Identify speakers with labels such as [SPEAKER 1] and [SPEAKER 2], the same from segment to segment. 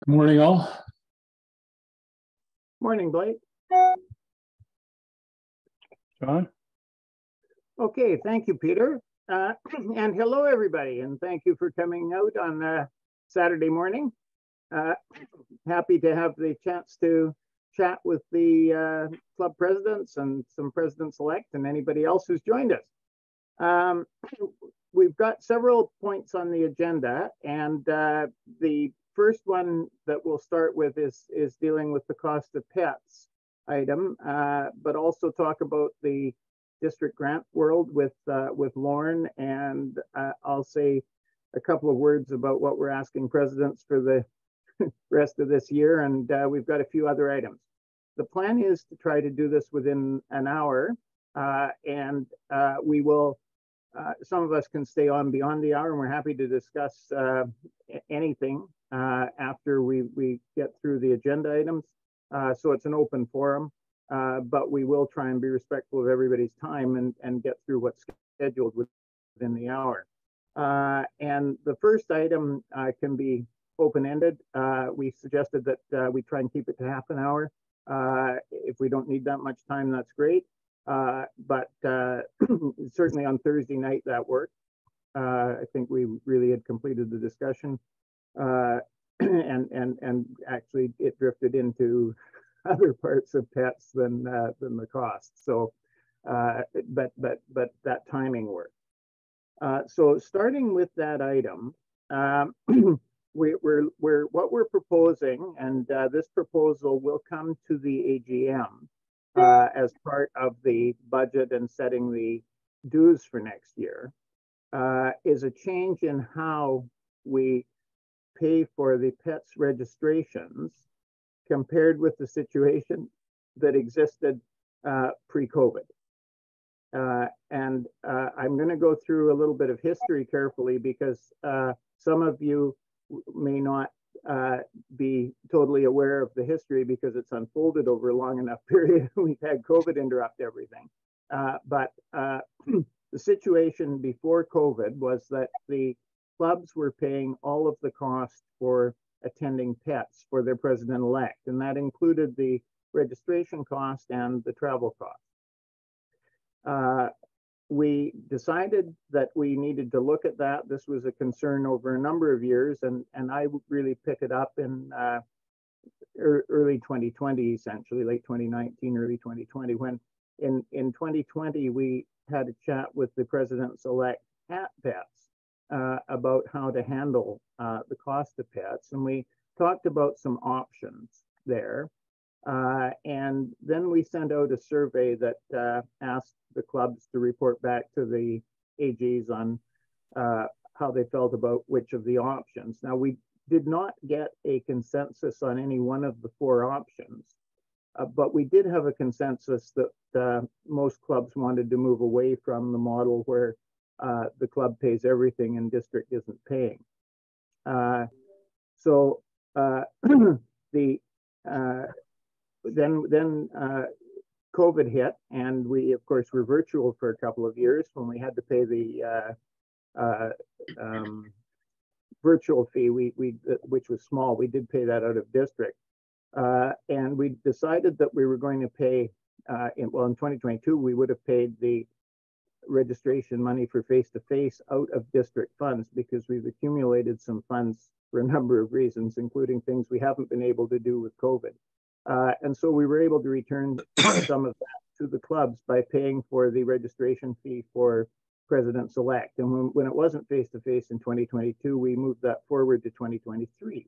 [SPEAKER 1] Morning, all.
[SPEAKER 2] Morning, Blake.
[SPEAKER 1] John?
[SPEAKER 2] Okay, thank you, Peter. And hello, everybody, and thank you for coming out on Saturday morning. Happy to have the chance to chat with the club presidents and some presidents-elect and anybody else who's joined us. We've got several points on the agenda, and the first one that we'll start with is dealing with the cost of pets item, but also talk about the district grant world with Lauren, and I'll say a couple of words about what we're asking presidents for the rest of this year, and we've got a few other items. The plan is to try to do this within an hour, and we will, some of us can stay on beyond the hour, and we're happy to discuss anything after we get through the agenda items. So it's an open forum, but we will try and be respectful of everybody's time and get through what's scheduled within the hour. And the first item can be open-ended. We suggested that we try and keep it to half an hour. If we don't need that much time, that's great. But certainly on Thursday night that worked. I think we really had completed the discussion, and actually it drifted into other parts of pets than the cost. So, but that timing worked. So starting with that item, what we're proposing, and this proposal will come to the AGM as part of the budget and setting the dues for next year, is a change in how we pay for the pets registrations compared with the situation that existed pre-COVID. And I'm going to go through a little bit of history carefully because some of you may not be totally aware of the history because it's unfolded over a long enough period. We've had COVID interrupt everything. But the situation before COVID was that the clubs were paying all of the cost for attending pets for their president-elect, and that included the registration cost and the travel cost. We decided that we needed to look at that. This was a concern over a number of years, and I really picked it up in early 2020, essentially late 2019, early 2020, when in 2020 we had a chat with the presidents-elect at Pets about how to handle the cost of pets, and we talked about some options there. And then we sent out a survey that asked the clubs to report back to the AGs on how they felt about which of the options. Now, we did not get a consensus on any one of the four options, but we did have a consensus that most clubs wanted to move away from the model where the club pays everything and district isn't paying. So then COVID hit, and we, of course, were virtual for a couple of years when we had to pay the virtual fee, which was small. We did pay that out of district. And we decided that we were going to pay, in 2022, we would have paid the registration money for face-to-face out of district funds because we've accumulated some funds for a number of reasons, including things we haven't been able to do with COVID. And so we were able to return some of that to the clubs by paying for the registration fee for presidents-elect. And when it wasn't face-to-face in 2022, we moved that forward to 2023.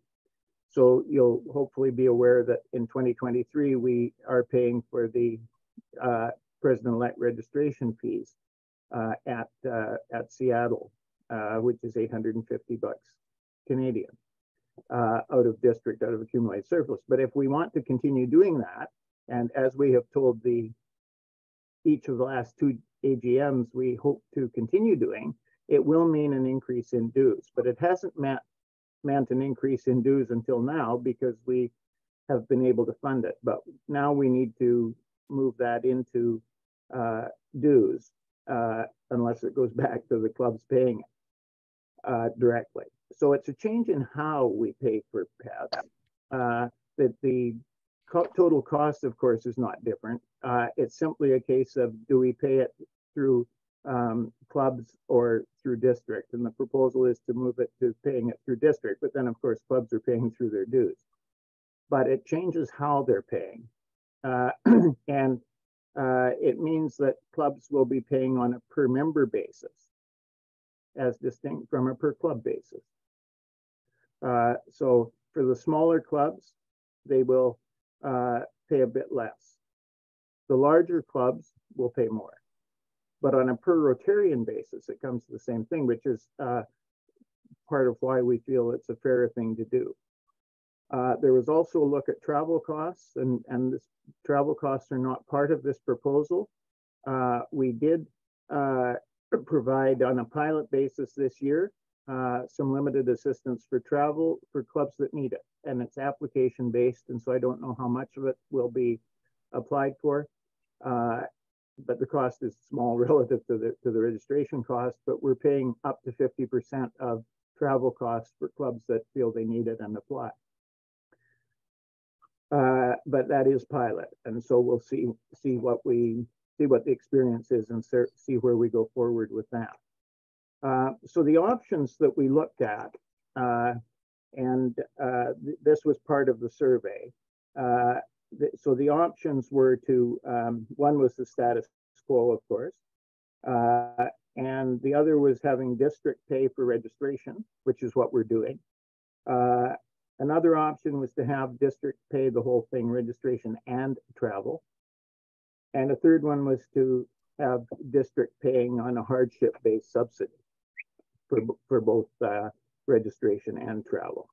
[SPEAKER 2] So you'll hopefully be aware that in 2023, we are paying for the president-elect registration fees at Seattle, which is $850 Canadian. Out of district, out of accumulated surplus. But if we want to continue doing that, and as we have told each of the last two AGMs we hope to continue doing, it will mean an increase in dues. But it hasn't meant an increase in dues until now because we have been able to fund it. But now we need to move that into dues unless it goes back to the clubs paying it directly. So it's a change in how we pay for pets. the total cost, of course, is not different. It's simply a case of, do we pay it through clubs or through district? And the proposal is to move it to paying it through district, but then of course clubs are paying through their dues. But it changes how they're paying. And it means that clubs will be paying on a per member basis, as distinct from a per club basis. So for the smaller clubs, they will pay a bit less. The larger clubs will pay more. But on a per Rotarian basis, it comes to the same thing, which is part of why we feel it's a fair thing to do. There was also a look at travel costs, and this travel costs are not part of this proposal. We did provide on a pilot basis this year some limited assistance for travel for clubs that need it, and it's application based, and so I don't know how much of it will be applied for, but the cost is small relative to the registration cost, but we're paying up to 50% of travel costs for clubs that feel they need it and apply. But that is pilot, and so we'll see what the experience is and see where we go forward with that. So the options that we looked at, this was part of the survey. So the options were to, one was the status quo, of course, and the other was having district pay for registration, which is what we're doing. Another option was to have district pay the whole thing, registration and travel. And a third one was to have district paying on a hardship-based subsidy for both registration and travel.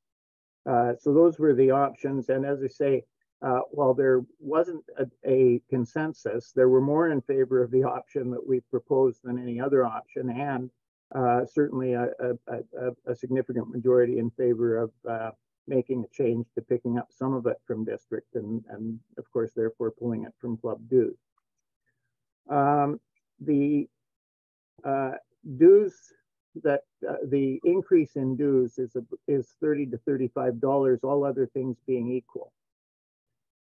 [SPEAKER 2] So those were the options. And as I say, while there wasn't a consensus, there were more in favor of the option that we proposed than any other option, and certainly a significant majority in favor of making a change to picking up some of it from district and of course, therefore pulling it from club dues. The dues that the increase in dues is $30 to $35, all other things being equal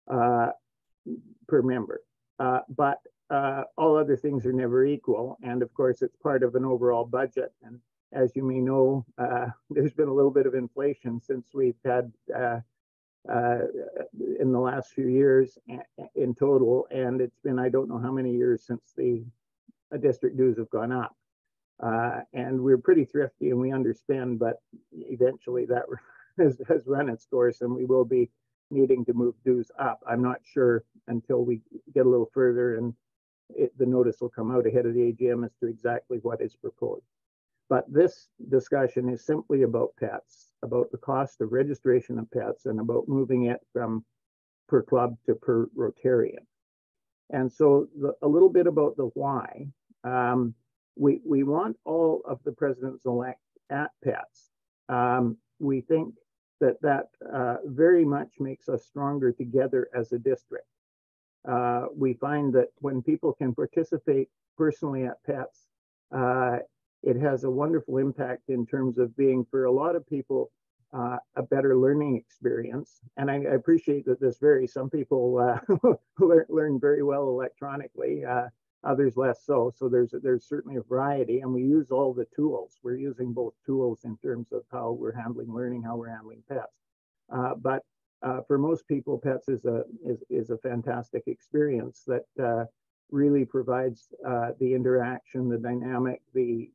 [SPEAKER 2] per member. But all other things are never equal, and of course, it's part of an overall budget. And as you may know, there's been a little bit of inflation since we've had in the last few years in total, and it's been I don't know how many years since the district dues have gone up. And we're pretty thrifty and we understand, but eventually that has run its course and we will be needing to move dues up. I'm not sure until we get a little further and the notice will come out ahead of the AGM as to exactly what is proposed. But this discussion is simply about pets, about the cost of registration of pets, and about moving it from per club to per Rotarian. And so a little bit about the why. We want all of the presidents-elect at pets. We think that very much makes us stronger together as a district. We find that when people can participate personally at pets, it has a wonderful impact in terms of being, for a lot of people, a better learning experience. And I appreciate that this varies. Some people learn very well electronically, others less so. So there's certainly a variety, and we use all the tools. We're using both tools in terms of how we're handling learning, how we're handling pets. But for most people, pets is a fantastic experience that really provides the interaction, the dynamic, the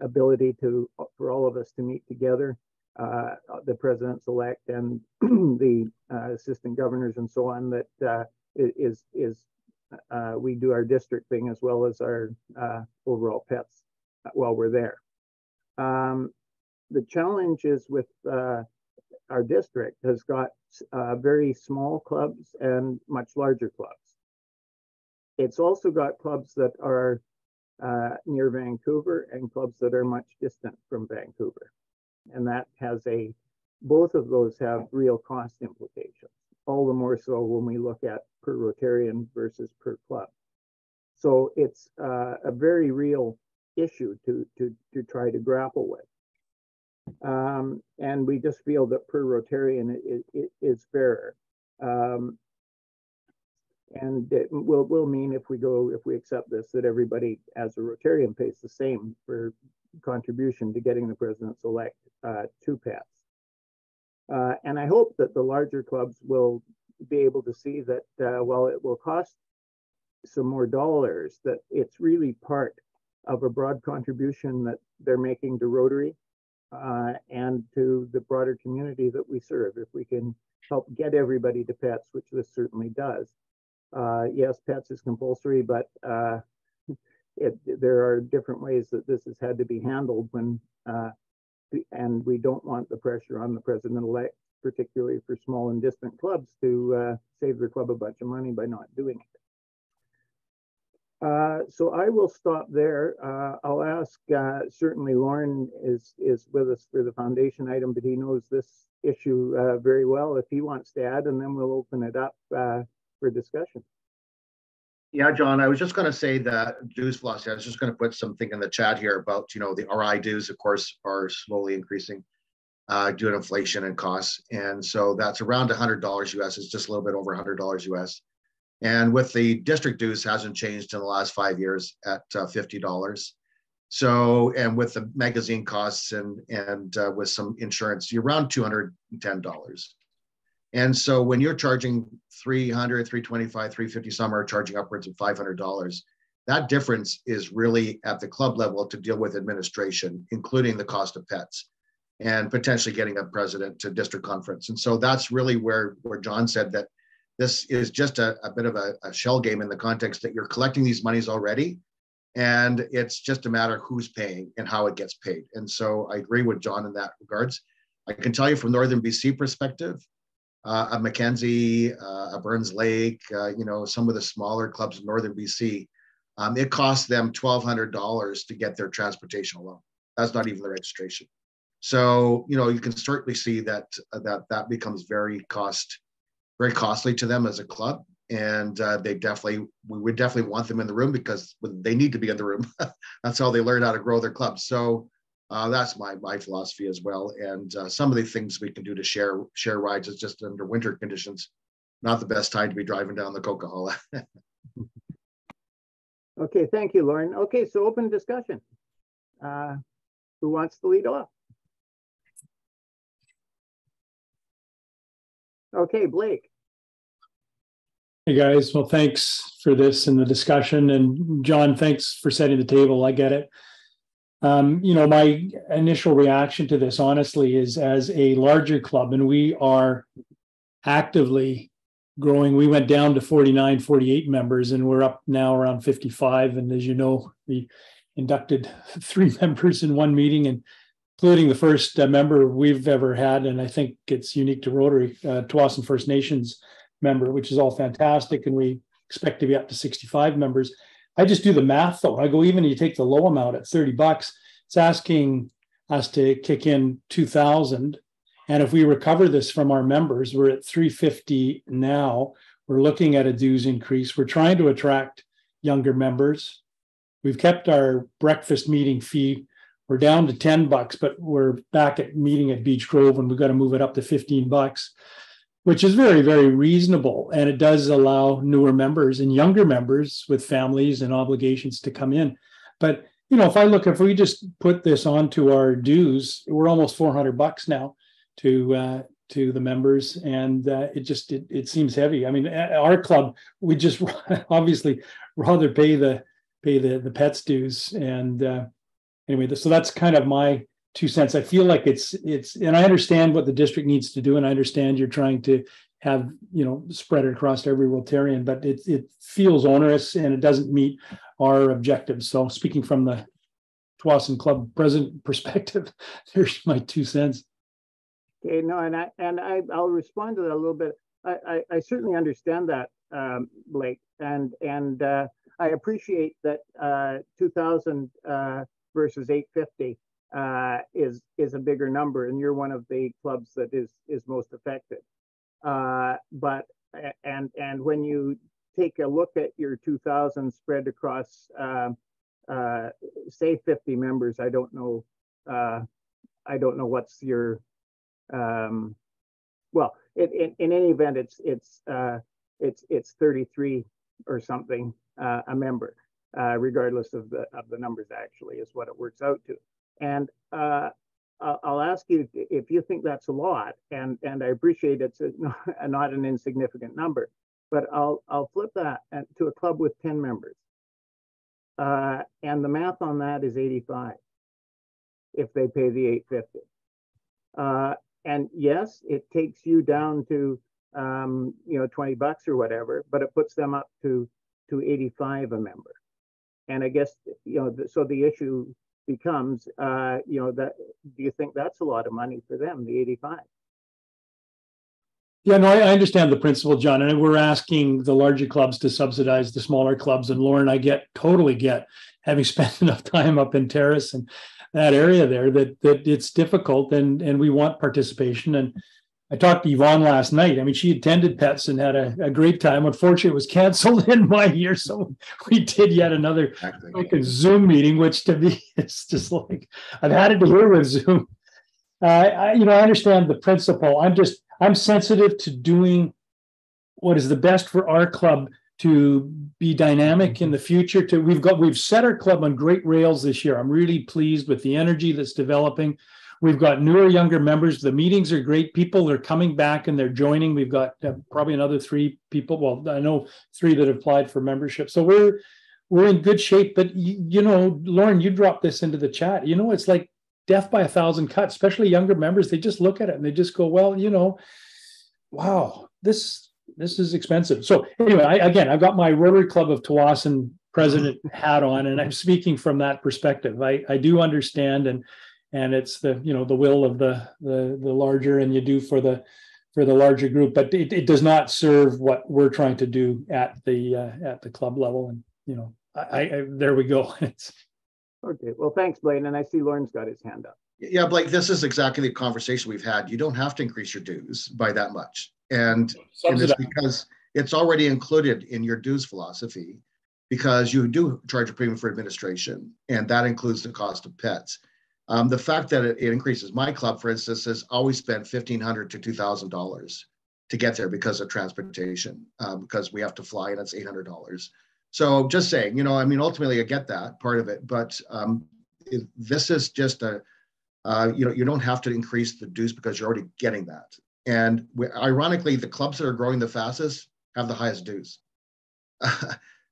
[SPEAKER 2] ability for all of us to meet together, the presidents-elect and the assistant governors and so on, that we do our district thing as well as our overall pets while we're there. The challenge is with our district has got very small clubs and much larger clubs. It's also got clubs that are near Vancouver and clubs that are much distant from Vancouver. And that has both of those have real cost implications, all the more so when we look at per Rotarian versus per club. So it's a very real issue to try to grapple with. And we just feel that per Rotarian it is fairer. And it will mean if we accept this, that everybody as a Rotarian pays the same for contribution to getting the presidents-elect to PETS. And I hope that the larger clubs will be able to see that while it will cost some more dollars, that it's really part of a broad contribution that they're making to Rotary and to the broader community that we serve. If we can help get everybody to PETS, which this certainly does. Yes, PETS is compulsory, but there are different ways that this has had to be handled when, and we don't want the pressure on the president-elect, particularly for small and distant clubs, to save their club a bunch of money by not doing it. So I will stop there. I'll ask, certainly Lauren is with us for the foundation item, but he knows this issue very well if he wants to add, and then we'll open it up for discussion.
[SPEAKER 1] Yeah, John, I was just going to say that dues philosophy, I was just going to put something in the chat here about, the RI dues, of course, are slowly increasing due to inflation and costs. And so that's around $100 US. It's just a little bit over $100 US. And with the district dues hasn't changed in the last 5 years at $50. So, and with the magazine costs and with some insurance, you're around $210. And so when you're charging $300, $325, $350, some are charging upwards of $500. That difference is really at the club level to deal with administration, including the cost of PETS and potentially getting a president to district conference. And so that's really where John said that this is just a bit of a shell game in the context that you're collecting these monies already, and it's just a matter of who's paying and how it gets paid. And so I agree with John in that regards. I can tell you from Northern BC perspective, a Mackenzie, a Burns Lake, some of the smaller clubs in Northern BC, it costs them $1,200 to get their transportation alone. That's not even the registration. So, you can certainly see that becomes very costly to them as a club. And we would definitely want them in the room because they need to be in the room. That's how they learn how to grow their clubs. So that's my philosophy as well. And some of the things we can do to share rides is just under winter conditions, not the best time to be driving down the Coquihalla.
[SPEAKER 2] Okay, thank you, Lauren. Okay, so open discussion. Who wants to lead off? Okay, Blake.
[SPEAKER 3] Hey guys, well, thanks for this and the discussion. And John, thanks for setting the table. I get it. My initial reaction to this, honestly, is as a larger club, and we are actively growing. We went down to 49, 48 members, and we're up now around 55. And as you know, we inducted 3 members in one meeting, and including the first member we've ever had, and I think it's unique to Rotary, Tsawwassen First Nations member, which is all fantastic, and we expect to be up to 65 members. I just do the math though. I go, even if you take the low amount at $30, it's asking us to kick in $2,000. And if we recover this from our members, we're at $350 now. We're looking at a dues increase. We're trying to attract younger members. We've kept our breakfast meeting fee. We're down to $10, but we're back at meeting at Beach Grove, and we've got to move it up to $15, which is very, very reasonable. And it does allow newer members and younger members with families and obligations to come in. But, if we just put this onto our dues, we're almost $400 now to the members. And it seems heavy. I mean, our club, we just obviously rather pay the PETS dues. And anyway, so that's kind of my 2 cents. I feel like it's, and I understand what the district needs to do, and I understand you're trying to have, spread it across every Rotarian, but it feels onerous and it doesn't meet our objectives. So speaking from the Tsawwassen Club president perspective, there's my 2 cents.
[SPEAKER 2] Okay, no, and I'll respond to that a little bit. I certainly understand that, Blake, and I appreciate that 2,000 versus 850 is a bigger number, and you're one of the clubs that is most affected. But when you take a look at your 2,000 spread across, say 50 members, I don't know I don't know what's your, well, in any event, it's 33 or something a member, regardless of the numbers. Actually, is what it works out to. And I'll ask you if you think that's a lot, and I appreciate it's not an insignificant number, but I'll flip that to a club with 10 members, and the math on that is 85 if they pay the 850. And yes, it takes you down to you know, $20 or whatever, but it puts them up to 85 a member. And I guess, you know, so the issue becomes, you know, that do you think that's a lot of money for them, the 85?
[SPEAKER 3] Yeah, no, I understand the principle, John, and we're asking the larger clubs to subsidize the smaller clubs. And Lauren, I totally get, having spent enough time up in Terrace and that area there, that it's difficult, and we want participation. And I talked to Yvonne last night. I mean, she attended PETS and had a great time. Unfortunately, it was canceled in my year, so we did yet another like a Zoom meeting, which to me, it's just like, I've had it to hear with Zoom. You know, I understand the principle. I'm sensitive to doing what is the best for our club to be dynamic in the future. We've set our club on great rails this year. I'm really pleased with the energy that's developing. We've got newer, younger members. The meetings are great. People are coming back and they're joining. We've got probably another 3 people. Well, I know 3 that have applied for membership. So we're in good shape. But you know, Lauren, you dropped this into the chat. You know, it's like death by 1,000 cuts, especially younger members. They just look at it and they just go, well, you know, wow, this is expensive. So anyway, I've got my Rotary Club of Tsawwassen president hat on, and I'm speaking from that perspective. I do understand, and it's the, you know, the will of the larger, and you do for the larger group, but it does not serve what we're trying to do at the club level. And you know, I there we go.
[SPEAKER 2] Okay, well, thanks, Blaine. And I see Lauren's got his hand up.
[SPEAKER 1] Yeah, Blake, this is exactly the conversation we've had. You don't have to increase your dues by that much. And it's because it's already included in your dues philosophy, because you do charge a premium for administration, and that includes the cost of PETS. The fact that it increases, my club, for instance, has always spent $1,500 to $2,000 to get there because of transportation, because we have to fly, and it's $800. So just saying, you know, I mean, ultimately I get that part of it, but this is just you know, you don't have to increase the dues because you're already getting that. And ironically, the clubs that are growing the fastest have the highest dues.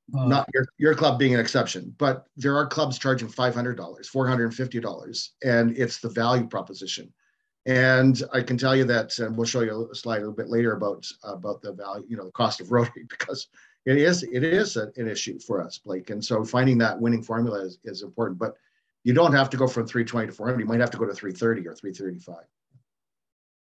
[SPEAKER 1] Not your club being an exception, but there are clubs charging $500, $450, and it's the value proposition. And I can tell you that, and we'll show you a slide a little bit later about the value, you know, the cost of Rotary, because it is an issue for us, Blake. And so finding that winning formula is important. But you don't have to go from 320 to 400. You might have to go to 330 or 335.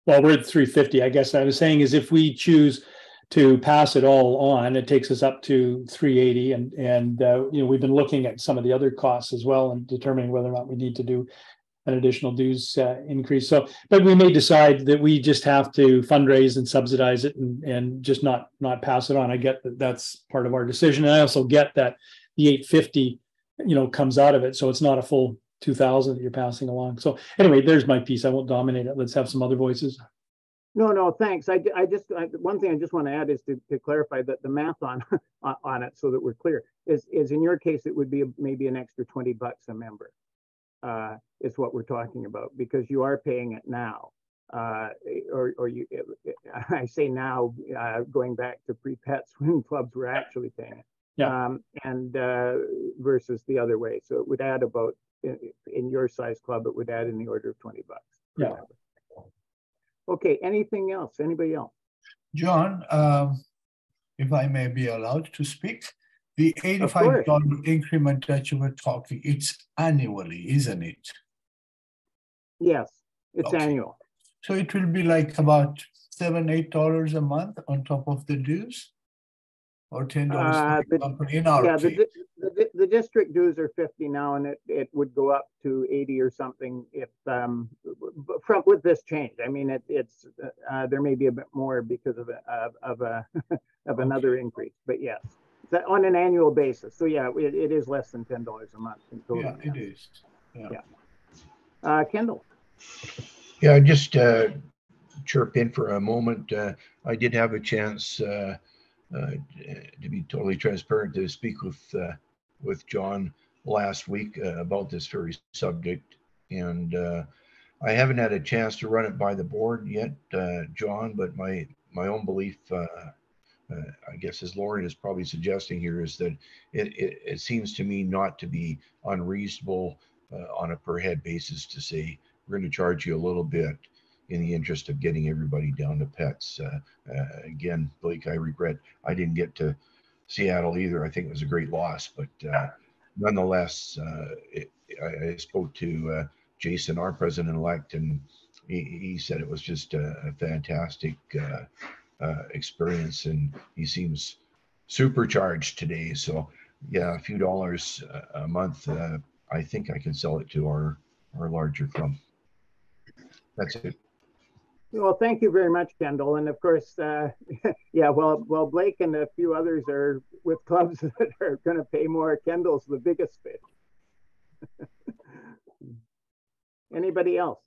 [SPEAKER 3] Well, we're at 350. I guess I was saying is if we choose to pass it all on, it takes us up to 380. And you know, we've been looking at some of the other costs as well and determining whether or not we need to do an additional dues increase. So, but we may decide that we just have to fundraise and subsidize it and just not pass it on. I get that that's part of our decision. And I also get that the 850, you know, comes out of it. So it's not a full 2,000 that you're passing along. So anyway, there's my piece. I won't dominate it. Let's have some other voices.
[SPEAKER 2] No, thanks. One thing I just want to add is to clarify that the math on it, so that we're clear, is in your case, it would be maybe an extra $20 a member, is what we're talking about, because you are paying it now. Or you, I say now, going back to pre-PETS when clubs were actually paying it.
[SPEAKER 3] Yeah.
[SPEAKER 2] And versus the other way. So it would add about, in your size club, it would add in the order of $20.
[SPEAKER 3] Yeah.
[SPEAKER 2] Member. Okay, anything else? Anybody else?
[SPEAKER 4] John, if I may be allowed to speak, the $85 increment that you were talking, it's annually, isn't it?
[SPEAKER 2] Yes, it's annual.
[SPEAKER 4] So it will be like about $7, $8 a month on top of the dues? Or $10 in our case?
[SPEAKER 2] The district dues are 50 now, and it would go up to 80 or something if with this change. I mean, it's there may be a bit more because of another increase, but yes, that on an annual basis. So yeah, it is less than $10 a month in total.
[SPEAKER 4] Yeah, it is.
[SPEAKER 2] Yeah. Kendall.
[SPEAKER 5] Yeah, just chirp in for a moment. I did have a chance to be totally transparent to speak with John last week about this very subject, and I haven't had a chance to run it by the board yet, John. But my own belief, I guess, as Lauren is probably suggesting here, is that it seems to me not to be unreasonable on a per head basis to say we're going to charge you a little bit in the interest of getting everybody down to pets. Again, Blake, I regret I didn't get to Seattle either. I think it was a great loss, but nonetheless, I spoke to Jason, our president-elect, and he said it was just a fantastic experience, and he seems supercharged today. So yeah, a few dollars a month, I think I can sell it to our larger club. That's it.
[SPEAKER 2] Well, thank you very much, Kendall. And of course, yeah, well, Blake and a few others are with clubs that are going to pay more. Kendall's the biggest fish. Anybody else?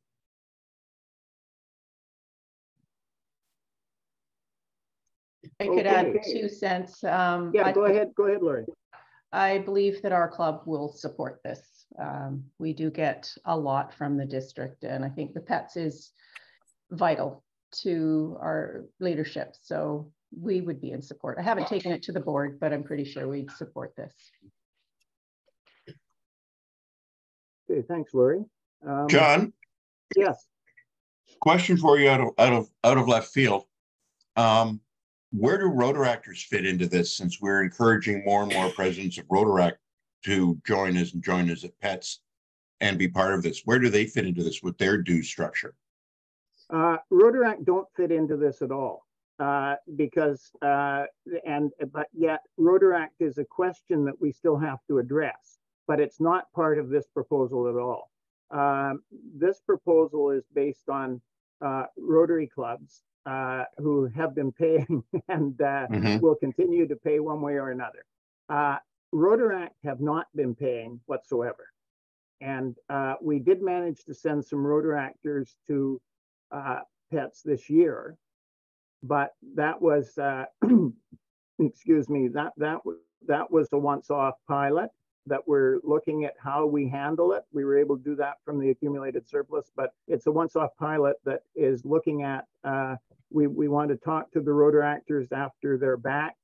[SPEAKER 6] I could add 2 cents.
[SPEAKER 2] Yeah, go ahead, Laurie.
[SPEAKER 6] I believe that our club will support this. We do get a lot from the district, and I think the pets is vital to our leadership. So we would be in support. I haven't taken it to the board, but I'm pretty sure we'd support this.
[SPEAKER 2] Okay, thanks, Laurie.
[SPEAKER 7] John?
[SPEAKER 2] Yes.
[SPEAKER 7] Question for you out of left field. Where do Rotaractors fit into this, since we're encouraging more and more presidents of Rotaract to join us at PETS and be part of this? Where do they fit into this with their due structure?
[SPEAKER 2] Rotaract don't fit into this at all because, but yet Rotaract is a question that we still have to address, but it's not part of this proposal at all. This proposal is based on Rotary clubs who have been paying and will continue to pay one way or another. Rotaract have not been paying whatsoever. And we did manage to send some Rotaractors to PETS this year, but that was, excuse me, that was a once-off pilot that we're looking at how we handle it. We were able to do that from the accumulated surplus, but it's a once-off pilot that is looking at, we want to talk to the Rotaractors after they're back.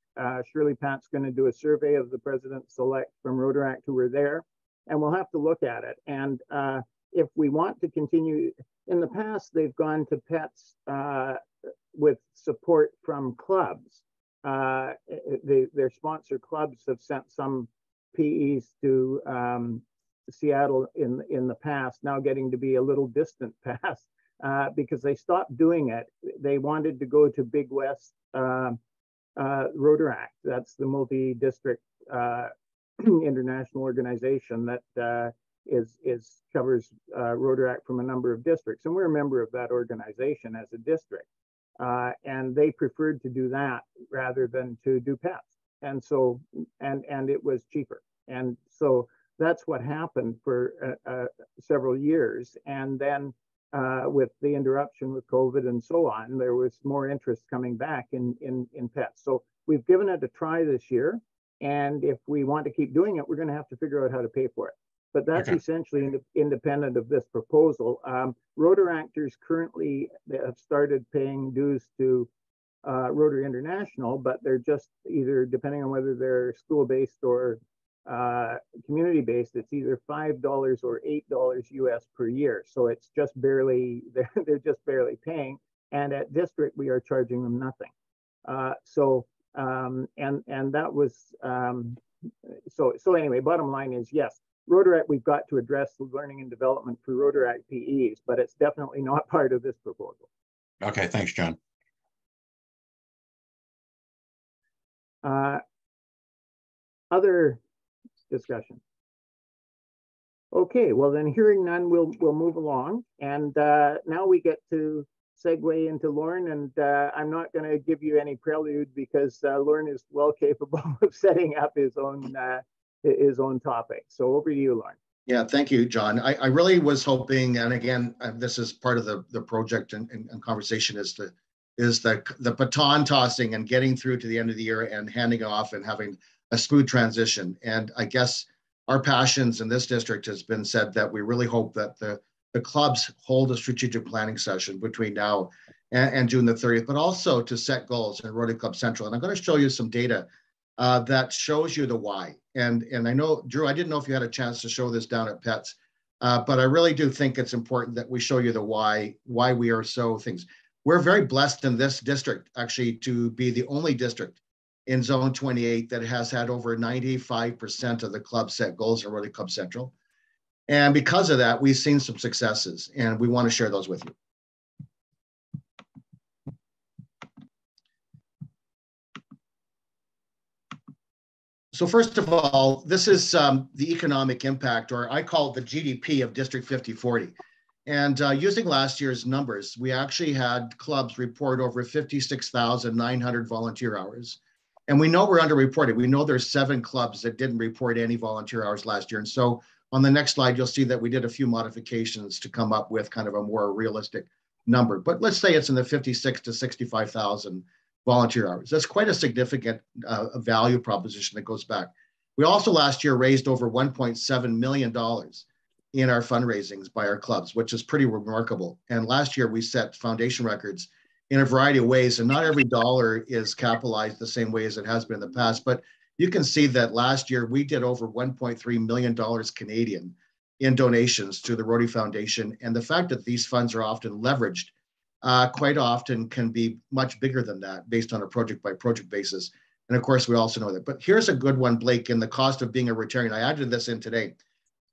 [SPEAKER 2] Shirley Pat's going to do a survey of the president-select from Rotaract who were there, and we'll have to look at it. And if we want to continue, in the past, they've gone to PETS with support from clubs. Their sponsor clubs have sent some PEs to Seattle in the past, now getting to be a little distant past because they stopped doing it. They wanted to go to Big West Rotaract. That's the multi-district international organization that covers Rotaract from a number of districts, and we're a member of that organization as a district. And they preferred to do that rather than to do PETS. And so, and it was cheaper. And so that's what happened for several years. And then with the interruption with COVID and so on, there was more interest coming back in PETS. So we've given it a try this year. And if we want to keep doing it, we're going to have to figure out how to pay for it. But that's essentially independent of this proposal. Rotaractors currently have started paying dues to Rotary International, but they're just either, depending on whether they're school-based or community-based, it's either $5 or $8 US per year. So it's just barely, they're just barely paying. And at district, we are charging them nothing. And that was, so anyway, bottom line is, yes, Rotaract, we've got to address the learning and development for Rotaract PEs, but it's definitely not part of this proposal.
[SPEAKER 7] Okay, thanks, John.
[SPEAKER 2] Other discussion? Okay, well then, hearing none, we'll move along. And now we get to segue into Lauren, and I'm not going to give you any prelude because Lauren is well capable of setting up his own topic. So over to you, Lauren.
[SPEAKER 1] Yeah, thank you, John. I really was hoping, and again, this is part of the project and conversation, is the baton tossing and getting through to the end of the year and handing it off and having a smooth transition. And I guess our passions in this district has been said that we really hope that the clubs hold a strategic planning session between now and June the 30th, but also to set goals in Rotary Club Central. And I'm going to show you some data that shows you the why. And I know, Drew, I didn't know if you had a chance to show this down at PETS, but I really do think it's important that we show you the why we are so things. We're very blessed in this district, actually, to be the only district in Zone 28 that has had over 95% of the club set goals in Rotary Club Central. And because of that, we've seen some successes, and we want to share those with you. So first of all, this is the economic impact, or I call it the GDP of District 5040. And using last year's numbers, we actually had clubs report over 56,900 volunteer hours. And we know we're underreported. We know there's 7 clubs that didn't report any volunteer hours last year. And so on the next slide, you'll see that we did a few modifications to come up with kind of a more realistic number. But let's say it's in the 56 to 65,000 volunteer hours. That's quite a significant value proposition that goes back. We also last year raised over $1.7 million in our fundraisings by our clubs, which is pretty remarkable. And last year we set foundation records in a variety of ways, and not every dollar is capitalized the same way as it has been in the past. But you can see that last year we did over $1.3 million Canadian in donations to the Rotary Foundation. And the fact that these funds are often leveraged quite often can be much bigger than that based on a project by project basis. And of course, we also know that. But here's a good one, Blake, in the cost of being a Rotarian. I added this in today.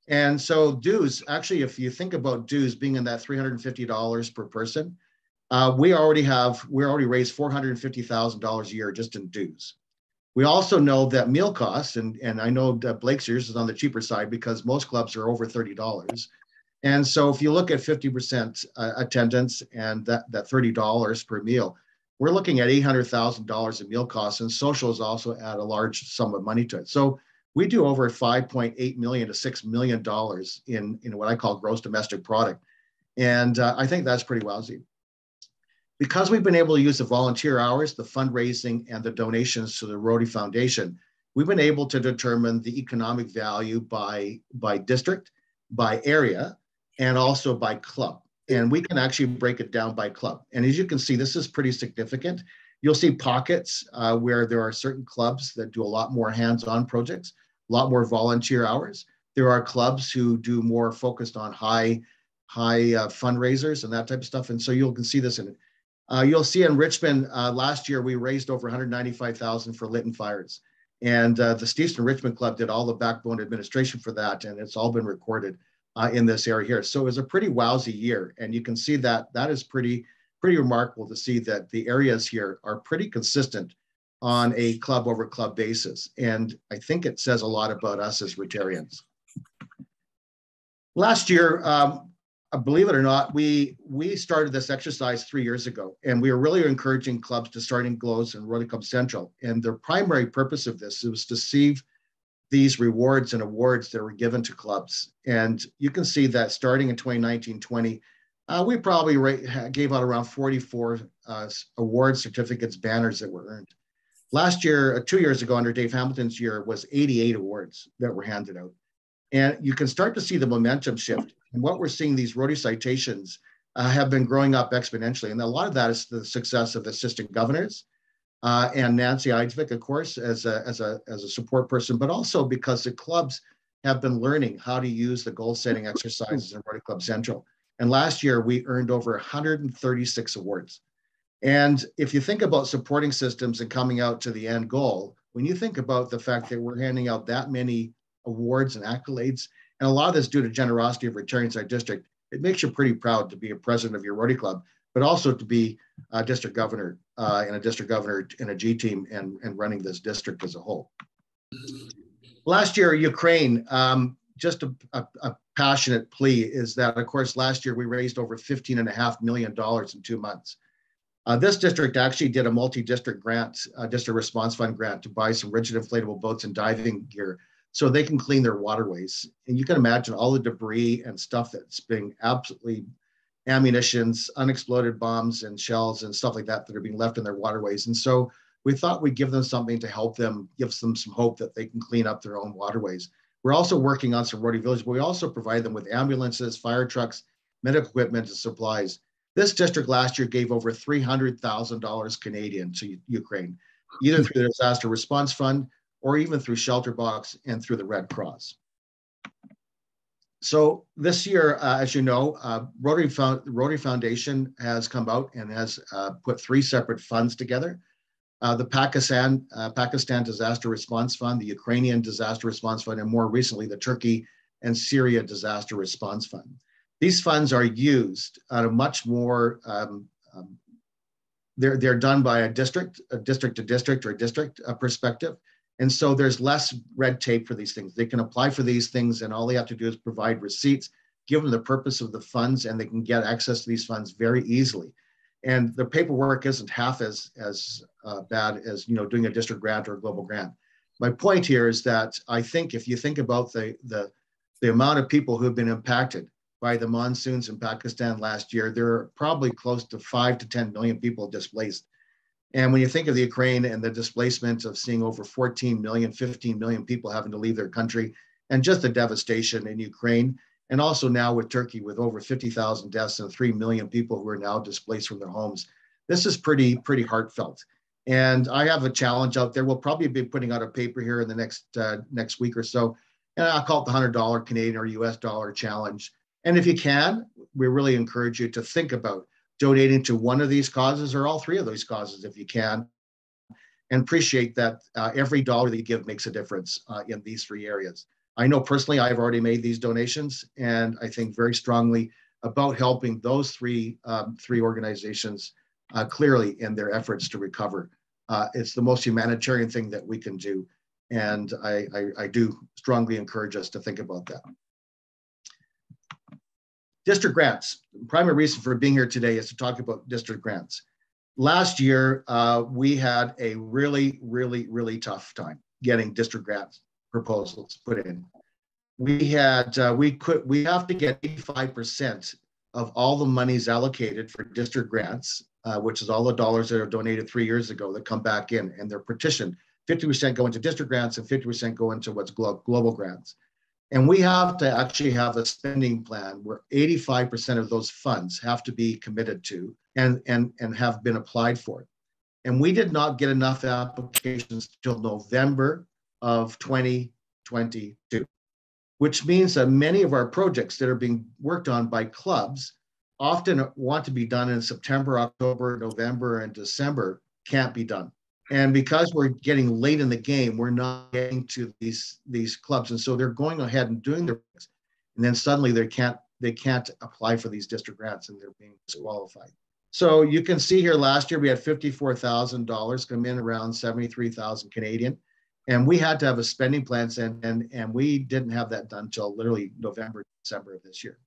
[SPEAKER 1] And so dues, actually, if you think about dues being in that $350 per person, we already raised $450,000 a year just in dues. We also know that meal costs, and I know that Blake's yours is on the cheaper side because most clubs are over $30. And so if you look at 50% attendance and that $30 per meal, we're looking at $800,000 in meal costs, and socials also add a large sum of money to it. So we do over $5.8 million to $6 million in what I call gross domestic product. And I think that's pretty lousy. Because we've been able to use the volunteer hours, the fundraising, and the donations to the Rotary Foundation, we've been able to determine the economic value by district, by area, and also by club. And we can actually break it down by club. And as you can see, this is pretty significant. You'll see pockets where there are certain clubs that do a lot more hands-on projects, a lot more volunteer hours. There are clubs who do more focused on high fundraisers and that type of stuff. And so you can see this in it. You'll see in Richmond, last year, we raised over $195,000 for Lytton Fires. And the Steveston Richmond Club did all the backbone administration for that, and it's all been recorded in this area here. So it was a pretty wowsy year. And you can see that is pretty remarkable to see that the areas here are pretty consistent on a club over club basis. And I think it says a lot about us as Rotarians. Last year, believe it or not, we started this exercise 3 years ago, and we were really encouraging clubs to start in GLOWs and Rotary Club Central. And the primary purpose of this was to see these rewards and awards that were given to clubs. And you can see that starting in 2019-20, we probably gave out around 44 award certificates, banners that were earned. Last year, 2 years ago, under Dave Hamilton's year, was 88 awards that were handed out. And you can start to see the momentum shift. And what we're seeing, these Rotary citations have been growing up exponentially. And a lot of that is the success of assistant governors and Nancy Eidsvik, of course, as a support person, but also because the clubs have been learning how to use the goal setting exercises in Rotary Club Central. And last year, we earned over 136 awards. And if you think about supporting systems and coming out to the end goal, when you think about the fact that we're handing out that many awards and accolades, and a lot of this due to generosity of Rotarians in our district, it makes you pretty proud to be a president of your Rotary Club, but also to be a district governor and a district governor in a G team and running this district as a whole. Last year, Ukraine, just a passionate plea is that, of course, last year we raised over $15.5 million in 2 months. This district actually did a multi-district grant, district response fund grant to buy some rigid inflatable boats and diving gear so they can clean their waterways. And you can imagine all the debris and stuff that's being absolutely ammunitions, unexploded bombs and shells and stuff like that that are being left in their waterways. And so we thought we'd give them something to help them, give them some hope that they can clean up their own waterways. We're also working on some Rotary Village, but we also provide them with ambulances, fire trucks, medical equipment, and supplies. This district last year gave over $300,000 Canadian to Ukraine, either through the Disaster Response Fund or even through Shelter Box and through the Red Cross. So this year, as you know, Rotary Foundation has come out and has put 3 separate funds together. The Pakistan Disaster Response Fund, the Ukrainian Disaster Response Fund, and more recently, the Turkey and Syria Disaster Response Fund. These funds are used on a much more, they're done by a district to district or district perspective. And so there's less red tape for these things. They can apply for these things and all they have to do is provide receipts, give them the purpose of the funds, and they can get access to these funds very easily. And the paperwork isn't half as bad as doing a district grant or a global grant. My point here is that I think if you think about the amount of people who have been impacted by the monsoons in Pakistan last year, there are probably close to 5 to 10 million people displaced. And when you think of the Ukraine and the displacement of seeing over 14 million, 15 million people having to leave their country, and just the devastation in Ukraine, and also now with Turkey with over 50,000 deaths and 3 million people who are now displaced from their homes, this is pretty heartfelt. And I have a challenge out there. We'll probably be putting out a paper here in the next week or so, and I'll call it the $100 Canadian or US dollar challenge. And if you can, we really encourage you to think about donating to one of these causes or all 3 of those causes if you can, and appreciate that every dollar that you give makes a difference in these 3 areas. I know personally I've already made these donations, and I think very strongly about helping those three organizations clearly in their efforts to recover. It's the most humanitarian thing that we can do, and I do strongly encourage us to think about that. District grants. The primary reason for being here today is to talk about district grants. Last year, we had a really tough time getting district grants proposals put in. We have to get 85% of all the monies allocated for district grants, which is all the dollars that are donated 3 years ago that come back in, and they're partitioned. 50% go into district grants and 50% go into what's global grants. And we have to actually have a spending plan where 85% of those funds have to be committed to and have been applied for. And we did not get enough applications till November of 2022, which means that many of our projects that are being worked on by clubs often want to be done in September, October, November, and December can't be done. And because we're getting late in the game, we're not getting to these clubs. And so they're going ahead and doing their things. And then suddenly they can't apply for these district grants and they're being disqualified. So you can see here last year we had $54,000 come in, around 73,000 Canadian. And we had to have a spending plan, and we didn't have that done until literally November, December of this year.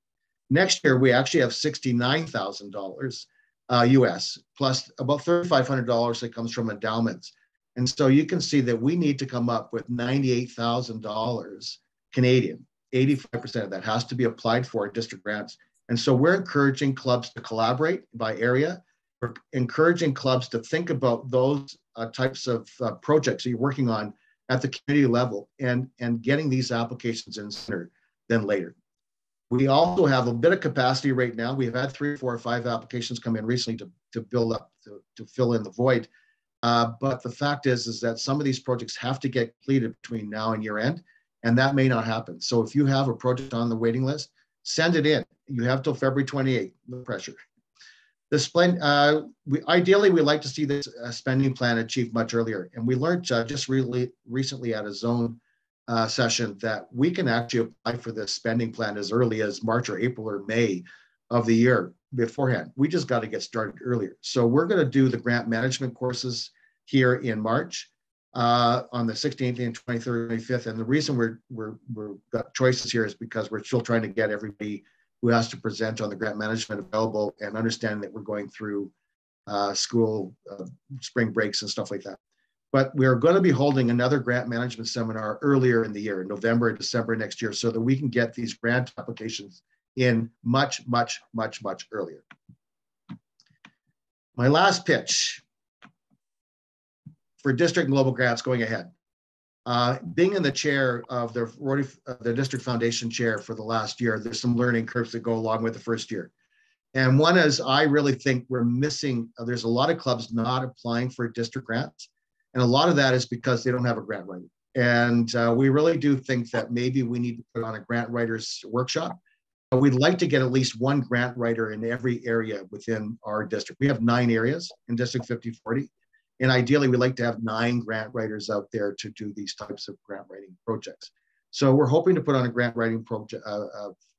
[SPEAKER 1] Next year, we actually have $69,000 US, plus about $3,500 that comes from endowments. And so you can see that we need to come up with $98,000 Canadian. 85% of that has to be applied for in district grants. And so we're encouraging clubs to collaborate by area. We're encouraging clubs to think about those types of projects that you're working on at the community level and getting these applications in sooner than later. We also have a bit of capacity right now. We've had 3, 4, or 5 applications come in recently to build up, to fill in the void. But the fact is that some of these projects have to get completed between now and year end, and that may not happen. So if you have a project on the waiting list, send it in. You have till February 28th, no pressure. Ideally, we like to see this spending plan achieved much earlier. And we learned just really recently at a zone session that we can actually apply for this spending plan as early as March or April or May of the year beforehand. We just got to get started earlier. So we're going to do the grant management courses here in March on the 16th and 23rd, 25th. And the reason we've got choices here is because we're still trying to get everybody who has to present on the grant management available, and understand that we're going through school spring breaks and stuff like that. But we're going to be holding another grant management seminar earlier in the year, November and December next year, so that we can get these grant applications in much earlier. My last pitch for district and global grants going ahead. Being in the chair of the district foundation chair for the last year, there's some learning curves that go along with the first year. And one is, I really think we're missing, there's a lot of clubs not applying for district grants. And a lot of that is because they don't have a grant writer. And we really do think that maybe we need to put on a grant writers workshop. But we'd like to get at least one grant writer in every area within our district. We have 9 areas in District 5040. And ideally, we'd like to have 9 grant writers out there to do these types of grant writing projects. So we're hoping to put on a grant writing project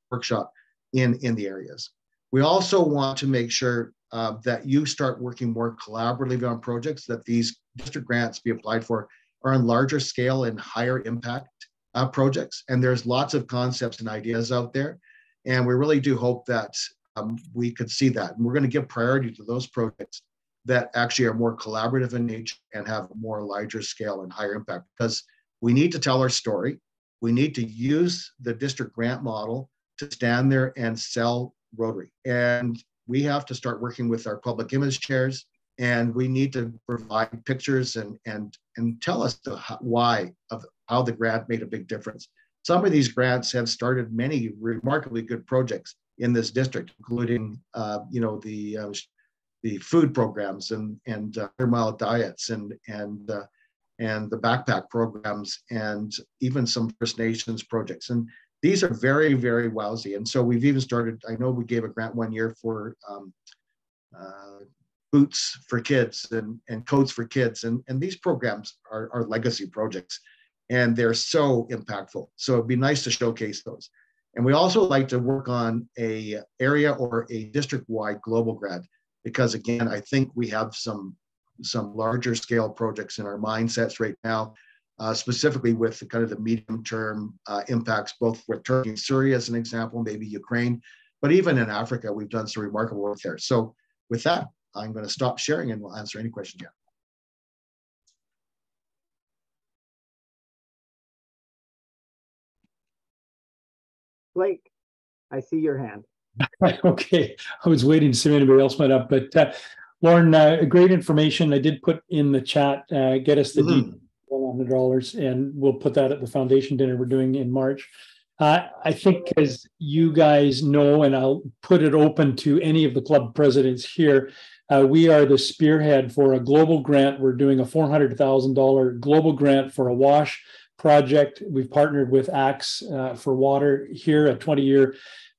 [SPEAKER 1] workshop in the areas. We also want to make sure that you start working more collaboratively on projects, that these district grants be applied for are on larger scale and higher impact projects. And there's lots of concepts and ideas out there. And we really do hope that we could see that. And we're going to give priority to those projects that actually are more collaborative in nature and have more larger scale and higher impact, because we need to tell our story. We need to use the district grant model to stand there and sell Rotary. And we have to start working with our public image chairs, and we need to provide pictures and tell us the why of how the grant made a big difference. Some of these grants have started many remarkably good projects in this district, including the food programs and 100-mile diets and the backpack programs, and even some First Nations projects. And these are very, very wowsy. And so we've even started, I know we gave a grant one year for boots for kids and coats for kids. And these programs are legacy projects, and they're so impactful. So it'd be nice to showcase those. And we also like to work on a area or a district-wide global grant, because again, I think we have some larger scale projects in our mindsets right now, specifically with the kind of the medium-term impacts, both with Turkey and Syria as an example, maybe Ukraine, but even in Africa, we've done some remarkable work there. So with that, I'm going to stop sharing and we'll answer any questions you have.
[SPEAKER 2] Blake, I see your hand.
[SPEAKER 3] Okay, I was waiting to see if anybody else went up, but Lauren, great information. I did put in the chat, get us the $100, and we'll put that at the foundation dinner we're doing in March. I think, as you guys know, and I'll put it open to any of the club presidents here, we are the spearhead for a global grant. We're doing a $400,000 global grant for a wash project. We've partnered with Axe for Water here, a 20-year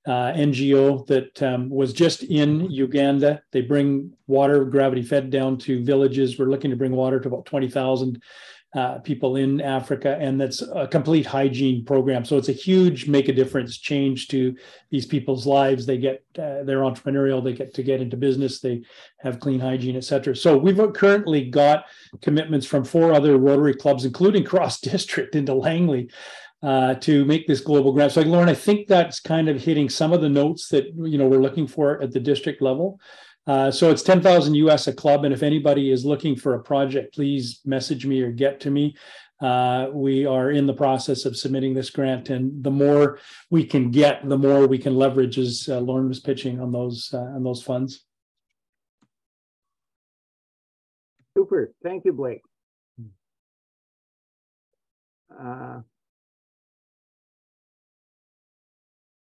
[SPEAKER 3] NGO that was just in Uganda. They bring water gravity fed down to villages. We're looking to bring water to about 20,000 people in Africa, and that's a complete hygiene program. So it's a huge make a difference change to these people's lives. They get they're entrepreneurial, they get to get into business, they have clean hygiene, etc. So we've currently got commitments from 4 other Rotary clubs, including cross district into Langley, to make this global grant. So Lauren, I think that's kind of hitting some of the notes that we're looking for at the district level. So it's 10,000 US a club. And if anybody is looking for a project, please message me or get to me. We are in the process of submitting this grant, and the more we can get, the more we can leverage, as Lauren was pitching, on those funds.
[SPEAKER 2] Super. Thank you, Blake.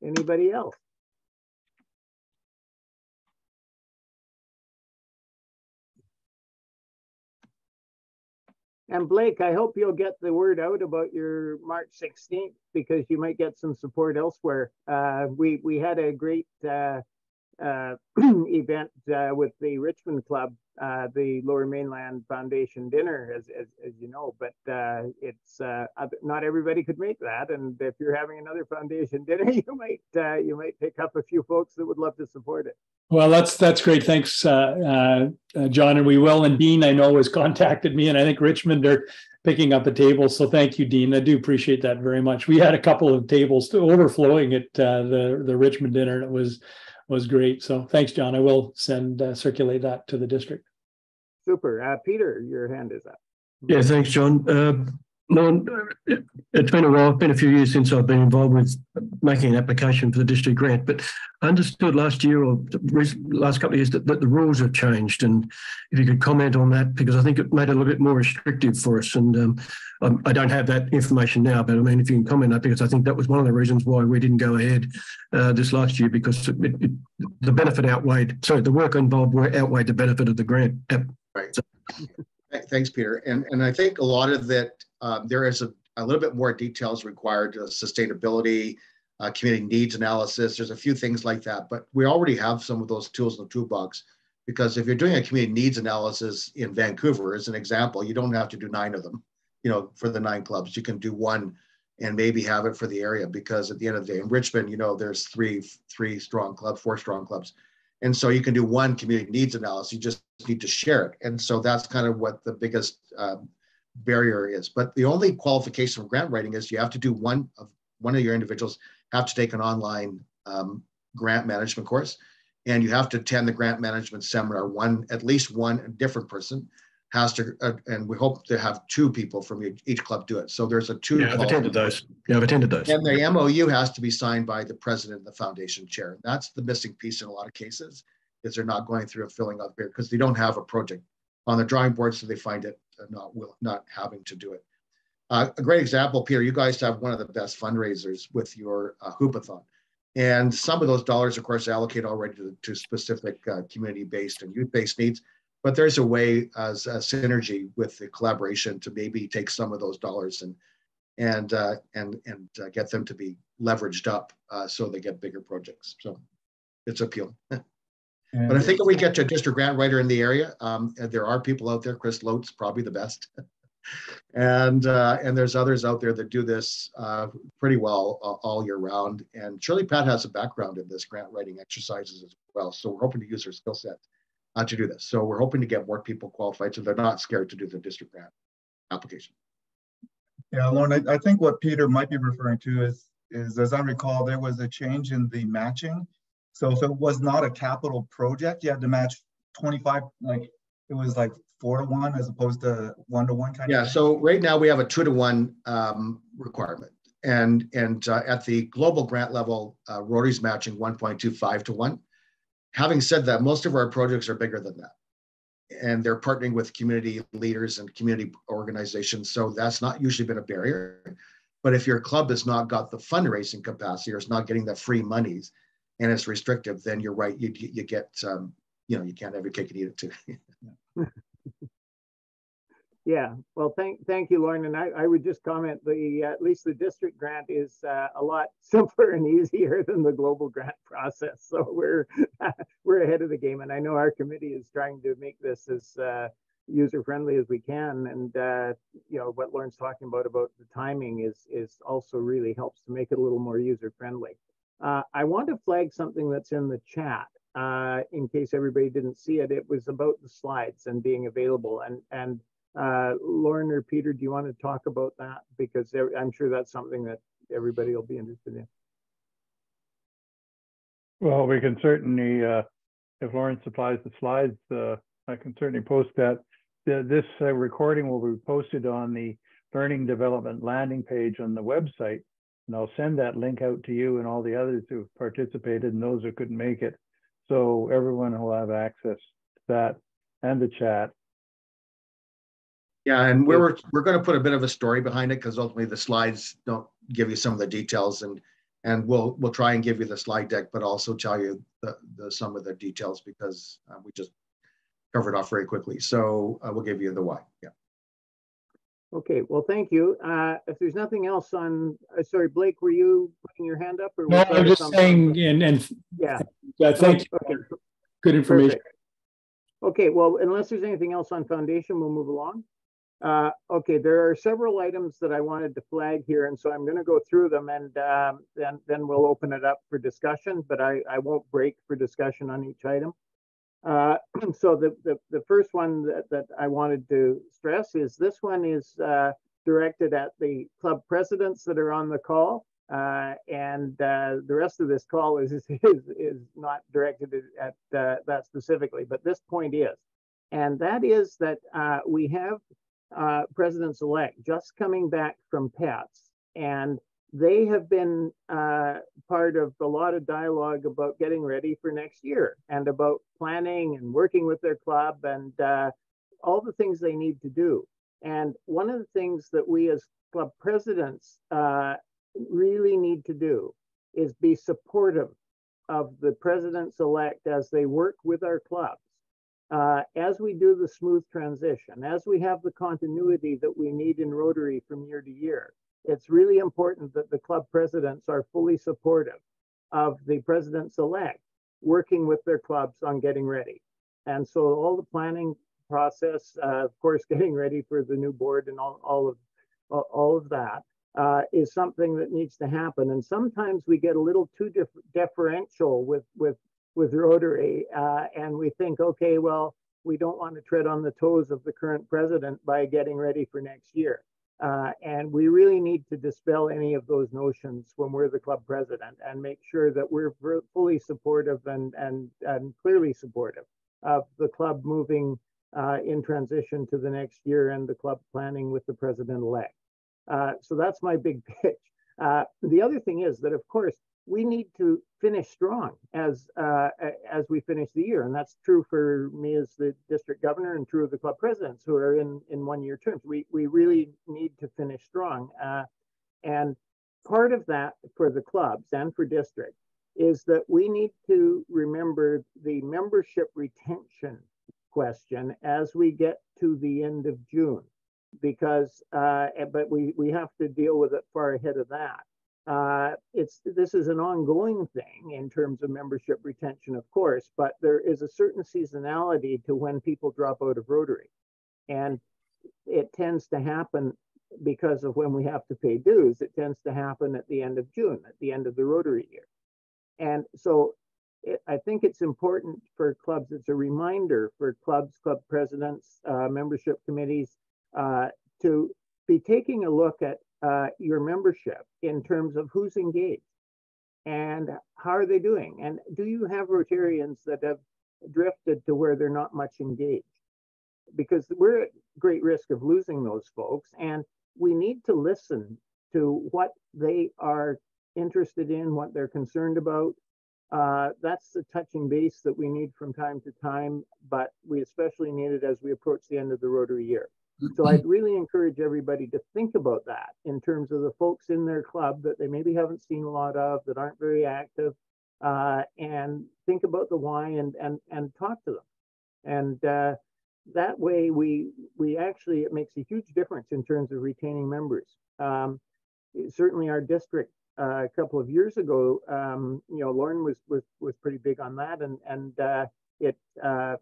[SPEAKER 2] Anybody else? And Blake, I hope you'll get the word out about your March 16th, because you might get some support elsewhere. We had a great event with the Richmond Club, the Lower Mainland Foundation dinner, as you know, but it's not everybody could make that. And if you're having another foundation dinner, you might pick up a few folks that would love to support it.
[SPEAKER 3] Well, that's great. Thanks, John. And we will. And Dean, I know, has contacted me, and I think Richmond are picking up a table. So thank you, Dean. I do appreciate that very much. We had a couple of tables overflowing at the Richmond dinner, and it was great. So thanks, John. I will circulate that to the district.
[SPEAKER 2] Super. Peter, your hand is up.
[SPEAKER 8] Yeah, thanks, John. No, it's been a while. It's been a few years since I've been involved with making an application for the district grant, but I understood last year or last couple of years that the rules have changed. And if you could comment on that, because I think it made it a little bit more restrictive for us. And I don't have that information now, but I mean, if you can comment on that, because I think that was one of the reasons why we didn't go ahead this last year, because the benefit outweighed, sorry, the work involved outweighed the benefit of the grant.
[SPEAKER 1] Right. So, thanks, Peter. And I think a lot of that, there is a little bit more details required, sustainability, community needs analysis. There's a few things like that, but we already have some of those tools in the toolbox, because if you're doing a community needs analysis in Vancouver, as an example, you don't have to do 9 of them, you know, for the 9 clubs. You can do 1 and maybe have it for the area, because at the end of the day, in Richmond, you know, there's 4 strong clubs. And so you can do 1 community needs analysis. You just need to share it. And so that's kind of what the biggest barrier is. But the only qualification for grant writing is you have to do one of your individuals have to take an online grant management course, and you have to attend the grant management seminar. At least one different person has to, and we hope to have 2 people from each club do it. So there's a 2.
[SPEAKER 8] Yeah, I've attended those. Yeah, I've attended those.
[SPEAKER 1] And the MOU has to be signed by the president and the foundation chair. That's the missing piece in a lot of cases, is they're not going through a filling out there because they don't have a project on the drawing board, so they find it not having to do it. A great example, Peter, you guys have one of the best fundraisers with your Hoopathon. And some of those dollars, of course, allocate already to specific community-based and youth-based needs. But there's a way as a synergy with the collaboration to maybe take some of those dollars and get them to be leveraged up so they get bigger projects. So it's appealing. But I think if we get to a district grant writer in the area, there are people out there. Chris Lote's probably the best, and there's others out there that do this pretty well all year round. And Shirley Pat has a background in this grant writing exercises as well, so we're hoping to use her skill set to do this. So we're hoping to get more people qualified, so they're not scared to do the district grant application.
[SPEAKER 9] Yeah, Lauren, I think what Peter might be referring to is as I recall, there was a change in the matching. So if it was not a capital project, you had to match 25, like it was like 4-to-1 as opposed to 1-to-1 kind of.
[SPEAKER 1] Yeah, so right now we have a 2-to-1 requirement. And at the global grant level, Rotary's matching 1.25-to-1. Having said that, most of our projects are bigger than that. And they're partnering with community leaders and community organizations. So that's not usually been a barrier. But if your club has not got the fundraising capacity or is not getting the free monies, and it's restrictive, then you're right. You get, you can't have your cake and eat it too.
[SPEAKER 2] Yeah, well, thank you, Lauren. And I would just comment, at least the district grant is a lot simpler and easier than the global grant process. So we're ahead of the game. And I know our committee is trying to make this as user-friendly as we can. And what Lauren's talking about the timing is also really helps to make it a little more user-friendly. I want to flag something that's in the chat in case everybody didn't see it. It was about the slides and being available. And Lauren or Peter, do you want to talk about that? Because I'm sure that's something that everybody will be interested in.
[SPEAKER 10] Well, we can certainly, if Lauren supplies the slides, I can certainly post that. This recording will be posted on the Learning Development landing page on the website. And I'll send that link out to you and all the others who participated and those who couldn't make it. So everyone will have access to that and the chat.
[SPEAKER 1] Yeah, and we're going to put a bit of a story behind it because ultimately the slides don't give you some of the details, and we'll try and give you the slide deck, but also tell you some of the details because we just covered off very quickly. So we'll give you the why. Yeah.
[SPEAKER 2] Okay, well, thank you. If there's nothing else on, sorry, Blake, were you putting your hand up? Or
[SPEAKER 3] no, I'm just saying,
[SPEAKER 2] yeah,
[SPEAKER 3] thank you. Okay. Good information.
[SPEAKER 2] Perfect. Okay, well, unless there's anything else on foundation, we'll move along. Okay, there are several items that I wanted to flag here, and so I'm going to go through them, and then we'll open it up for discussion, but I won't break for discussion on each item. So the first one that I wanted to stress is this one is directed at the club presidents that are on the call, and the rest of this call is not directed at that specifically, but this point is, and that is that we have presidents-elect just coming back from PETS, and they have been part of a lot of dialogue about getting ready for next year and about planning and working with their club and all the things they need to do. And one of the things that we as club presidents really need to do is be supportive of the presidents-elect as they work with our clubs. As we do the smooth transition, as we have the continuity that we need in Rotary from year to year, it's really important that the club presidents are fully supportive of the presidents-elect working with their clubs on getting ready. And so all the planning process, of course, getting ready for the new board and all of that is something that needs to happen. And sometimes we get a little too deferential with Rotary, and we think, okay, well, we don't want to tread on the toes of the current president by getting ready for next year. And we really need to dispel any of those notions when we're the club president and make sure that we're fully supportive and clearly supportive of the club moving in transition to the next year and the club planning with the president-elect. So that's my big pitch. The other thing is that, of course, we need to finish strong as we finish the year. And that's true for me as the district governor and true of the club presidents who are in one-year terms. We really need to finish strong. And part of that for the clubs and for district is that we need to remember the membership retention question as we get to the end of June, because, but we have to deal with it far ahead of that. This is an ongoing thing in terms of membership retention, of course, but there is a certain seasonality to when people drop out of Rotary. And it tends to happen because of when we have to pay dues. It tends to happen at the end of June, at the end of the Rotary year. And so I think it's important for clubs, it's a reminder for clubs, club presidents, membership committees to be taking a look at your membership in terms of who's engaged and how are they doing, and do you have Rotarians that have drifted to where they're not much engaged, because we're at great risk of losing those folks, and we need to listen to what they are interested in, what they're concerned about. That's the touching base that we need from time to time, but we especially need it as we approach the end of the Rotary year. So I'd really encourage everybody to think about that in terms of the folks in their club that they maybe haven't seen a lot of, that aren't very active, and think about the why and talk to them. And that way we actually, it makes a huge difference in terms of retaining members. Certainly our district a couple of years ago, you know, Lauren was pretty big on that, and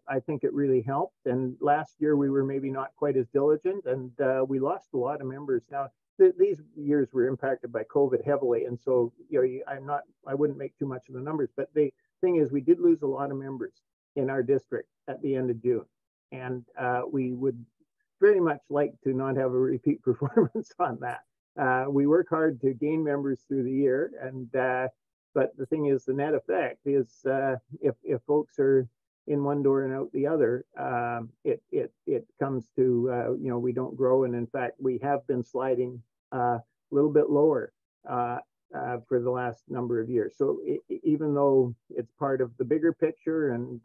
[SPEAKER 2] I think it really helped. And last year we were maybe not quite as diligent, and we lost a lot of members. Now these years were impacted by COVID heavily, and so you know I wouldn't make too much of the numbers. But the thing is, we did lose a lot of members in our district at the end of June, and we would very much like to not have a repeat performance on that. We work hard to gain members through the year, and but the thing is, the net effect is if folks are in one door and out the other, it comes to you know, we don't grow, and in fact we have been sliding a little bit lower for the last number of years. So even though it's part of the bigger picture, and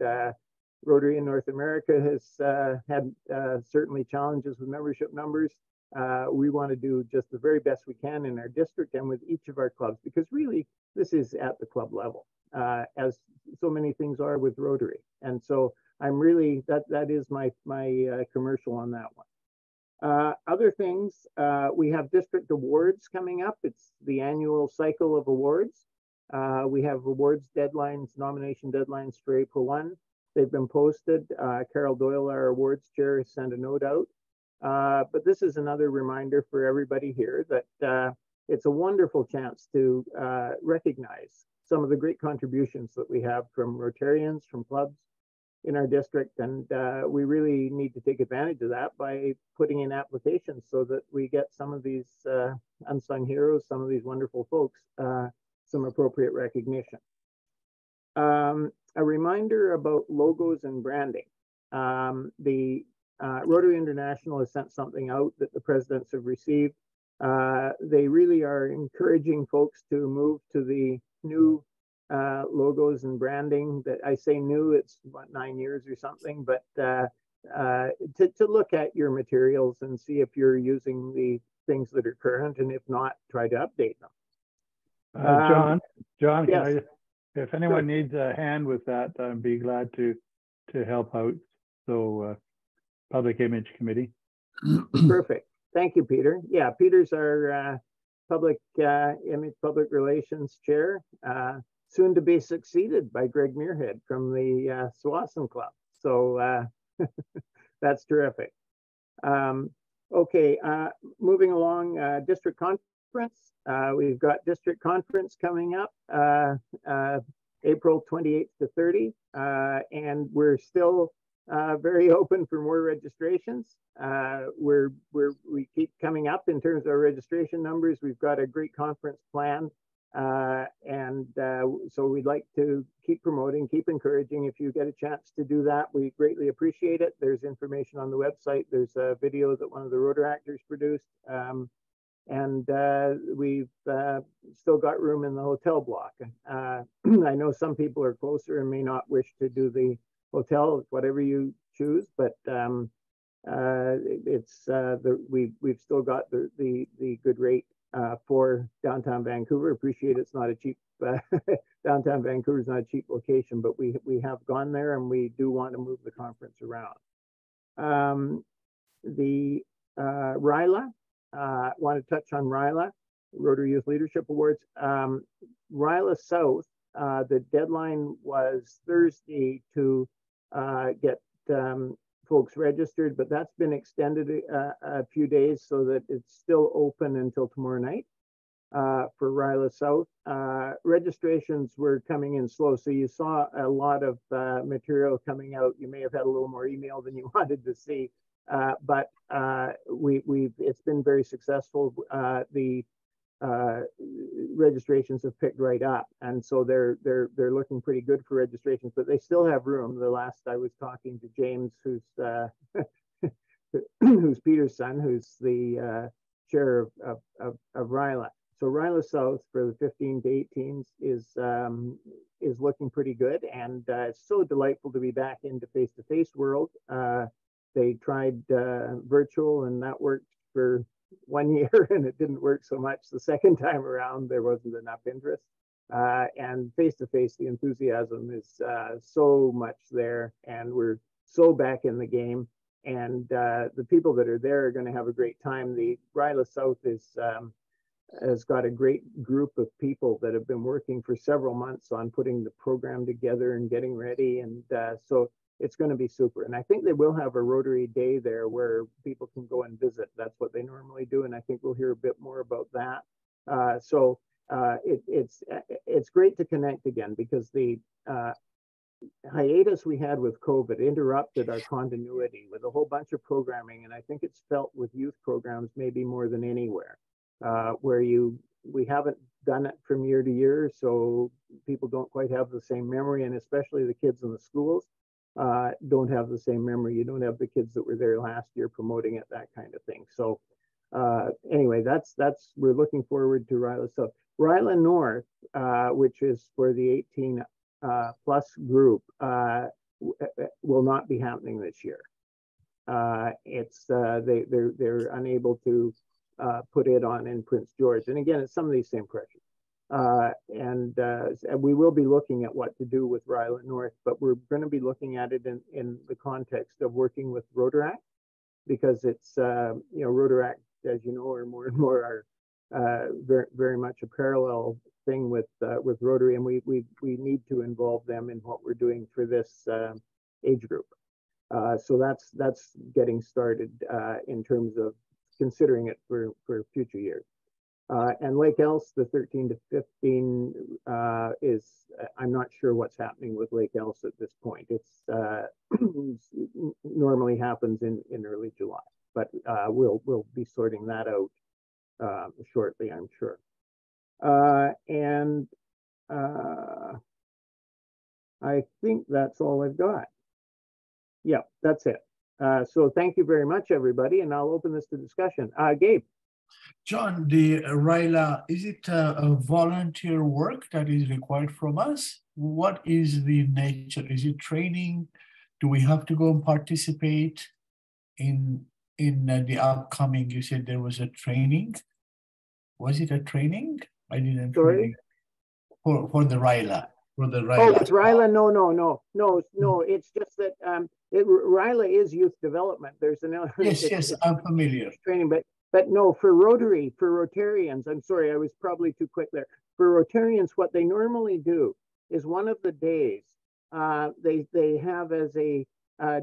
[SPEAKER 2] Rotary in North America has had certainly challenges with membership numbers, we want to do just the very best we can in our district and with each of our clubs, because really this is at the club level, as so many things are with Rotary. And so I'm really, that is my commercial on that one. Other things, we have district awards coming up. It's the annual cycle of awards. We have awards deadlines, nomination deadlines for April 1. They've been posted. Carol Doyle, our awards chair, sent a note out. But this is another reminder for everybody here that it's a wonderful chance to recognize some of the great contributions that we have from Rotarians, from clubs in our district. And we really need to take advantage of that by putting in applications so that we get some of these unsung heroes, some of these wonderful folks, some appropriate recognition. A reminder about logos and branding. The Rotary International has sent something out that the presidents have received. They really are encouraging folks to move to the new logos and branding. That I say new, it's what, 9 years or something, but to look at your materials and see if you're using the things that are current, and if not, try to update them.
[SPEAKER 10] John,
[SPEAKER 2] yes.
[SPEAKER 10] can if anyone needs a hand with that, I'd be glad to help out. So Public Image Committee.
[SPEAKER 2] Perfect. Thank you, Peter. Yeah, Peter's our public image, public relations chair, soon to be succeeded by Greg Muirhead from the Tsawwassen Club. So that's terrific. Okay, moving along, district conference. We've got district conference coming up April 28th to 30, and we're still very open for more registrations. We keep coming up in terms of our registration numbers. We've got a great conference planned, and so we'd like to keep promoting, keep encouraging. If you get a chance to do that, we greatly appreciate it. There's information on the website. There's a video that one of the Rotaractors produced, and we've still got room in the hotel block. I know some people are closer and may not wish to do the hotel, whatever you choose, but we've still got the good rate for downtown Vancouver. Appreciate it's not a cheap downtown Vancouver is not a cheap location, but we have gone there, and we do want to move the conference around. The RYLA, want to touch on RYLA, Rotary Youth Leadership Awards. RYLA South, the deadline was Thursday to get folks registered, but that's been extended a few days so that it's still open until tomorrow night for RYLA South. Registrations were coming in slow, so you saw a lot of material coming out. You may have had a little more email than you wanted to see, but it's been very successful. The registrations have picked right up, and so they're looking pretty good for registrations, but they still have room. The last I was talking to James, who's who's Peter's son, who's the chair of RYLA. So RYLA South for the 15 to 18s is looking pretty good, and it's so delightful to be back into face-to-face world. They tried virtual, and that worked for 1 year, and it didn't work so much the second time around. There wasn't enough interest, and face-to-face, the enthusiasm is so much there, and we're so back in the game, and the people that are there are going to have a great time. The RYLA South has got a great group of people that have been working for several months on putting the program together and getting ready, and so it's going to be super. And I think they will have a Rotary Day there where people can go and visit. That's what they normally do, and I think we'll hear a bit more about that. So it's great to connect again, because the hiatus we had with COVID interrupted our continuity with a whole bunch of programming, and I think it's felt with youth programs maybe more than anywhere, where we haven't done it from year to year, so people don't quite have the same memory, and especially the kids in the schools don't have the same memory. You don't have the kids that were there last year promoting it, that kind of thing. So anyway, that's we're looking forward to RYLA. So RYLA North, which is for the 18 plus group, will not be happening this year. It's they're unable to put it on in Prince George, and again, it's some of these same pressures. And we will be looking at what to do with RYLA North, but we're going to be looking at it in the context of working with Rotaract, because it's Rotaract, as you know, are more and more very, very much a parallel thing with Rotary, and we need to involve them in what we're doing for this age group. So that's getting started in terms of considering it for future years. And Lake Else, the 13 to 15 is, I'm not sure what's happening with Lake Else at this point. It's normally happens in early July, but we'll be sorting that out shortly, I'm sure. And I think that's all I've got. Yeah, that's it. So thank you very much, everybody, and I'll open this to discussion. Gabe.
[SPEAKER 4] John, the RILA, is it a volunteer work that is required from us? What is the nature? Is it training? Do we have to go and participate in the upcoming? You said there was a training. Was it a training? I didn't.
[SPEAKER 2] Sorry?
[SPEAKER 4] For the RILA. For the RILA.
[SPEAKER 2] Oh, with RILA, no. It's just that RILA is youth development. There's an
[SPEAKER 4] yes, I'm familiar.
[SPEAKER 2] Training, but no, for Rotarians, I'm sorry, I was probably too quick there. For Rotarians, what they normally do is one of the days they have as a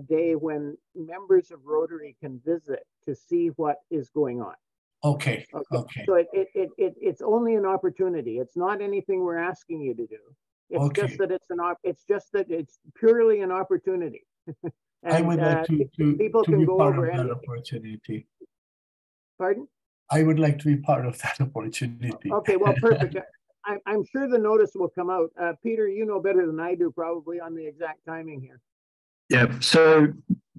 [SPEAKER 2] day when members of Rotary can visit to see what is going on.
[SPEAKER 4] Okay.
[SPEAKER 2] So it's only an opportunity. It's not anything we're asking you to do. It's just that it's purely an opportunity. And,
[SPEAKER 4] I would like
[SPEAKER 2] people
[SPEAKER 4] to
[SPEAKER 2] can
[SPEAKER 4] be
[SPEAKER 2] go
[SPEAKER 4] part
[SPEAKER 2] over
[SPEAKER 4] of that
[SPEAKER 2] anything.
[SPEAKER 4] opportunity.
[SPEAKER 2] Pardon?
[SPEAKER 4] I would like to be part of that opportunity.
[SPEAKER 2] Okay, well, perfect. I'm sure the notice will come out. Peter, you know better than I do probably on the exact timing here.
[SPEAKER 8] Yeah, so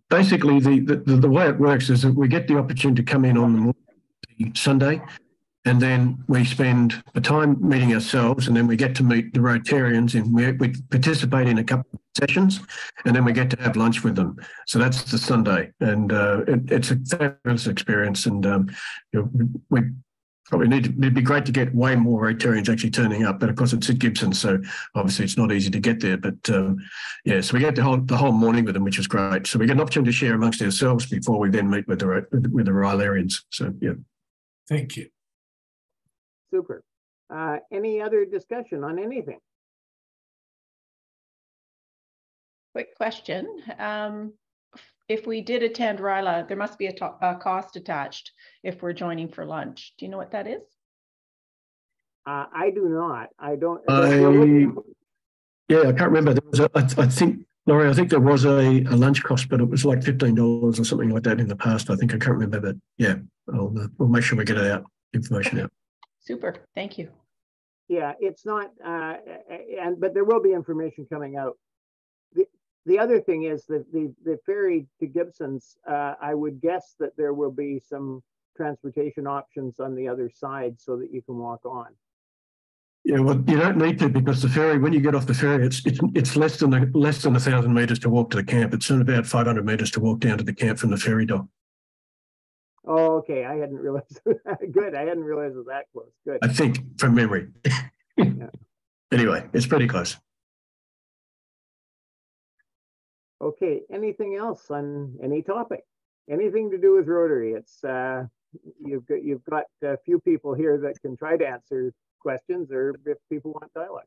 [SPEAKER 8] basically the way it works is that we get the opportunity to come in on the Sunday, and then we spend the time meeting ourselves, and then we get to meet the Rotarians, and we participate in a couple of sessions, and then we get to have lunch with them. So that's the Sunday, and it's a fabulous experience. And we probably it'd be great to get way more Rotarians actually turning up, but of course it's at Gibson, so obviously it's not easy to get there. But yeah, so we get the whole morning with them, which is great. So we get an opportunity to share amongst ourselves before we then meet with the Rylarians. So yeah,
[SPEAKER 4] thank you.
[SPEAKER 2] Super. Any other discussion on anything?
[SPEAKER 6] Quick question. If we did attend RILA, there must be a cost attached if we're joining for lunch. Do you know what that is?
[SPEAKER 2] I do not. I don't.
[SPEAKER 8] Yeah, I can't remember. There was I think, Laurie, I think there was a lunch cost, but it was like $15 or something like that in the past. I think I can't remember, but yeah, we'll make sure we get information out.
[SPEAKER 6] Super, thank you.
[SPEAKER 2] Yeah, it's not, but there will be information coming out. The other thing is that the ferry to Gibson's, I would guess that there will be some transportation options on the other side so that you can walk on.
[SPEAKER 8] Yeah, well, you don't need to, because the ferry, when you get off the ferry, it's less than 1,000 meters to walk to the camp. It's about 500 meters to walk down to the camp from the ferry dock.
[SPEAKER 2] Oh, okay. I hadn't realized. Good. I hadn't realized it was that close. Good.
[SPEAKER 8] I think from memory. Yeah. Anyway, it's pretty close.
[SPEAKER 2] Okay. Anything else on any topic? Anything to do with Rotary? It's you've got a few people here that can try to answer questions, or if people want dialogue.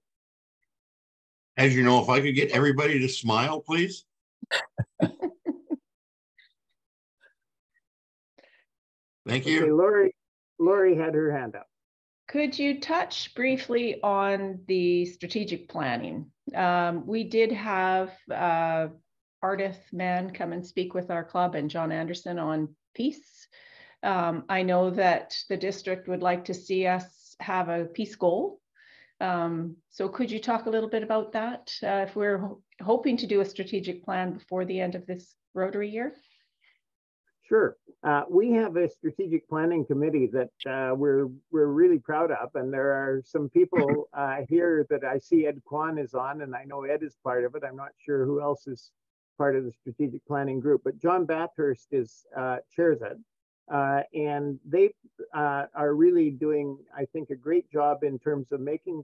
[SPEAKER 7] As you know, if I could get everybody to smile, please. Thank you.
[SPEAKER 2] Okay, Lori had her hand up.
[SPEAKER 6] Could you touch briefly on the strategic planning? We did have Ardith Mann come and speak with our club, and John Anderson on peace. I know that the district would like to see us have a peace goal. So could you talk a little bit about that? If we're hoping to do a strategic plan before the end of this Rotary year?
[SPEAKER 2] Sure. We have a strategic planning committee that we're really proud of, and there are some people here that I see Ed Kwan is on, and I know Ed is part of it. I'm not sure who else is part of the strategic planning group, but John Bathurst is chairs it, and they are really doing, I think, a great job in terms of making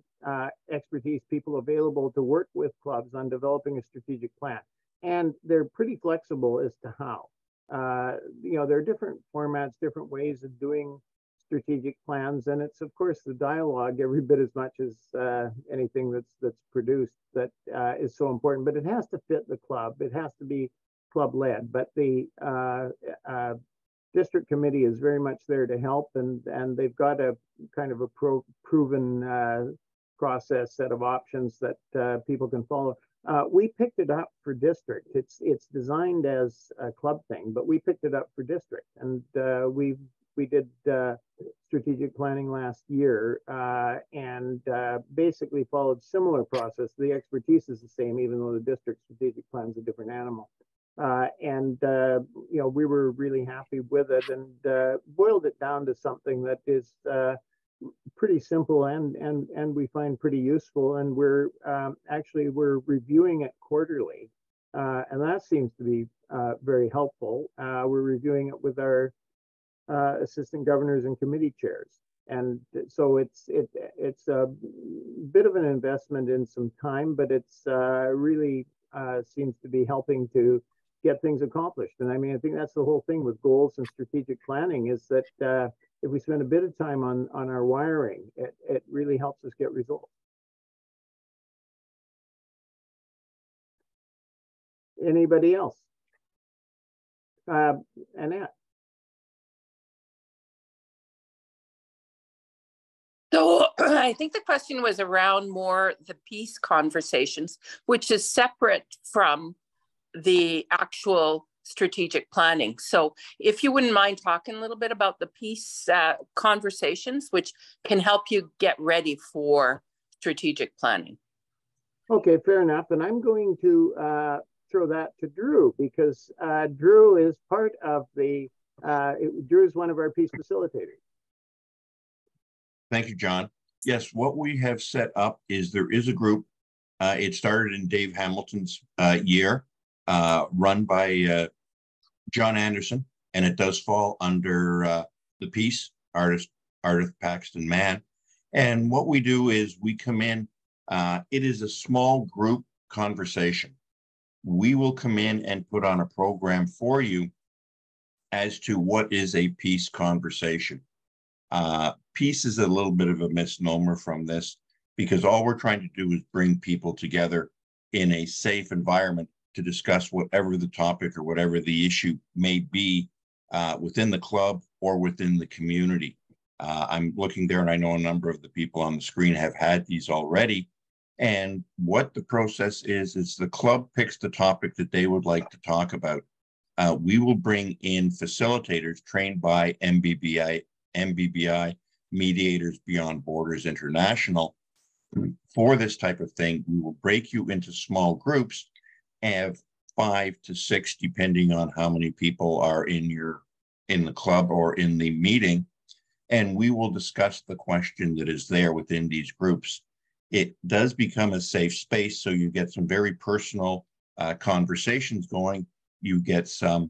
[SPEAKER 2] expertise people available to work with clubs on developing a strategic plan, and they're pretty flexible as to how. You know, there are different formats, different ways of doing strategic plans, and it's of course the dialogue every bit as much as anything that's produced that is so important. But it has to fit the club. It has to be club led. But the district committee is very much there to help, and they've got a kind of a proven process set of options that people can follow. We picked it up for district. It's designed as a club thing, but we picked it up for district, and we did strategic planning last year, and basically followed similar process. The expertise is the same, even though the district strategic plan is a different animal. You know, we were really happy with it and boiled it down to something that is pretty simple and we find pretty useful. And we're actually reviewing it quarterly, and that seems to be very helpful. We're reviewing it with our assistant governors and committee chairs. And so it's a bit of an investment in some time, but it's really seems to be helping to get things accomplished. And I mean, I think that's the whole thing with goals and strategic planning is that if we spend a bit of time on our wiring, it really helps us get results. Anybody else? Annette.
[SPEAKER 11] So I think the question was around more the peace conversations, which is separate from the actual strategic planning. So if you wouldn't mind talking a little bit about the peace conversations, which can help you get ready for strategic planning.
[SPEAKER 2] Okay, fair enough. And I'm going to throw that to Drew because Drew is part of the, Drew is one of our peace facilitators.
[SPEAKER 7] Thank you, John. Yes, what we have set up is there is a group. It started in Dave Hamilton's year, run by John Anderson, and it does fall under the peace artist Paxton Mann. And what we do is we come in, it is a small group conversation. We will come in and put on a program for you as to what is a peace conversation. Peace is a little bit of a misnomer from this because all we're trying to do is bring people together in a safe environment to discuss whatever the topic or whatever the issue may be within the club or within the community. I'm looking there and I know a number of the people on the screen have had these already. And what the process is the club picks the topic that they would like to talk about. We will bring in facilitators trained by MBBI, Mediators Beyond Borders International. For this type of thing, we will break you into small groups of 5 to 6, depending on how many people are in the club or in the meeting. And we will discuss the question that is there within these groups. It does become a safe space, so you get some very personal conversations going. You get some,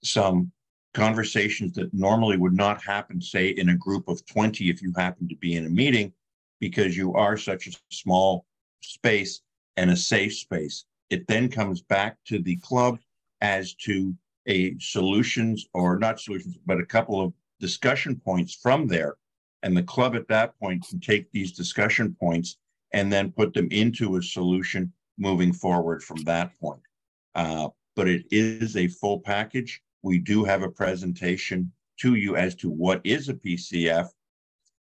[SPEAKER 7] some conversations that normally would not happen, say, in a group of 20 if you happen to be in a meeting, because you are such a small space and a safe space. It then comes back to the club as to a solutions, or not solutions, but a couple of discussion points from there. And the club at that point can take these discussion points and then put them into a solution moving forward from that point. But it is a full package. We do have a presentation to you as to what is a PCF,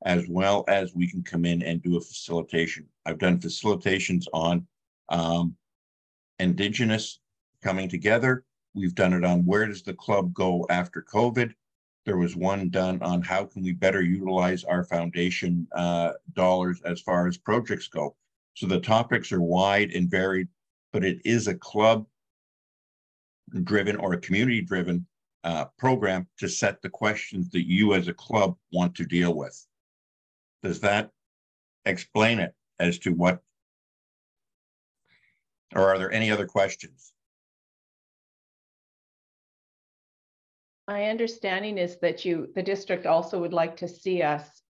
[SPEAKER 7] as well as we can come in and do a facilitation. I've done facilitations on Indigenous coming together. We've done it on where does the club go after COVID. There was one done on how can we better utilize our foundation dollars as far as projects go. So the topics are wide and varied, but it is a club driven or a community driven program to set the questions that you as a club want to deal with. Does that explain it as to what, or are there any other questions?
[SPEAKER 6] My understanding is that the district also would like to see us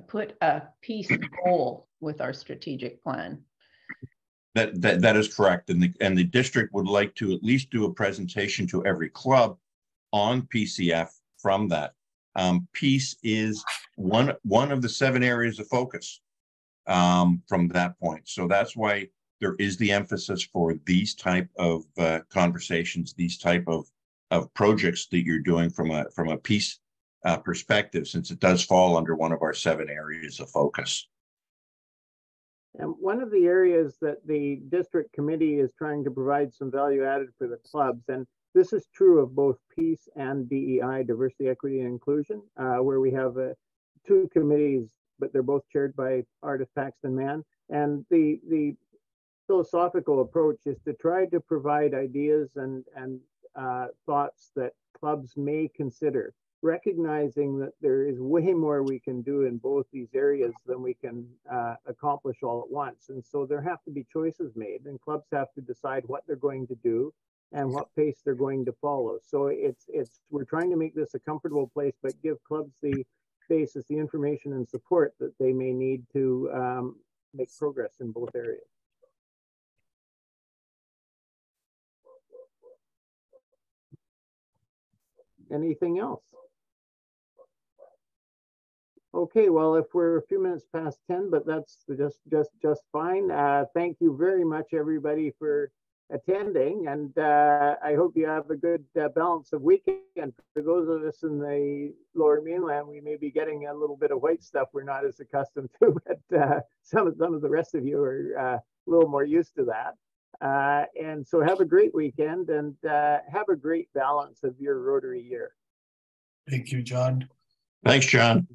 [SPEAKER 6] put a peace goal with our strategic plan.
[SPEAKER 7] That is correct, and the district would like to at least do a presentation to every club on PCF from that. Peace is one of the 7 areas of focus from that point. So that's why there is the emphasis for these type of conversations, these type of projects that you're doing from a peace perspective, since it does fall under one of our 7 areas of focus.
[SPEAKER 2] And one of the areas that the district committee is trying to provide some value added for the clubs, and this is true of both peace and DEI, diversity, equity, and inclusion, where we have 2 committees, but they're both chaired by artist Paxton Mann. And the philosophical approach is to try to provide ideas and thoughts that clubs may consider, recognizing that there is way more we can do in both these areas than we can accomplish all at once. And so there have to be choices made, and clubs have to decide what they're going to do and what pace they're going to follow. So we're trying to make this a comfortable place, but give clubs the basis, the information and support that they may need to make progress in both areas. Anything else? Okay, well, if we're a few minutes past 10, but that's just fine. Thank you very much, everybody, for attending, and I hope you have a good balance of weekend. For those of us in the Lower Mainland, we may be getting a little bit of white stuff we're not as accustomed to, but some of the rest of you are a little more used to that. And so have a great weekend, and have a great balance of your Rotary year.
[SPEAKER 4] Thank you, John.
[SPEAKER 7] Thanks, John.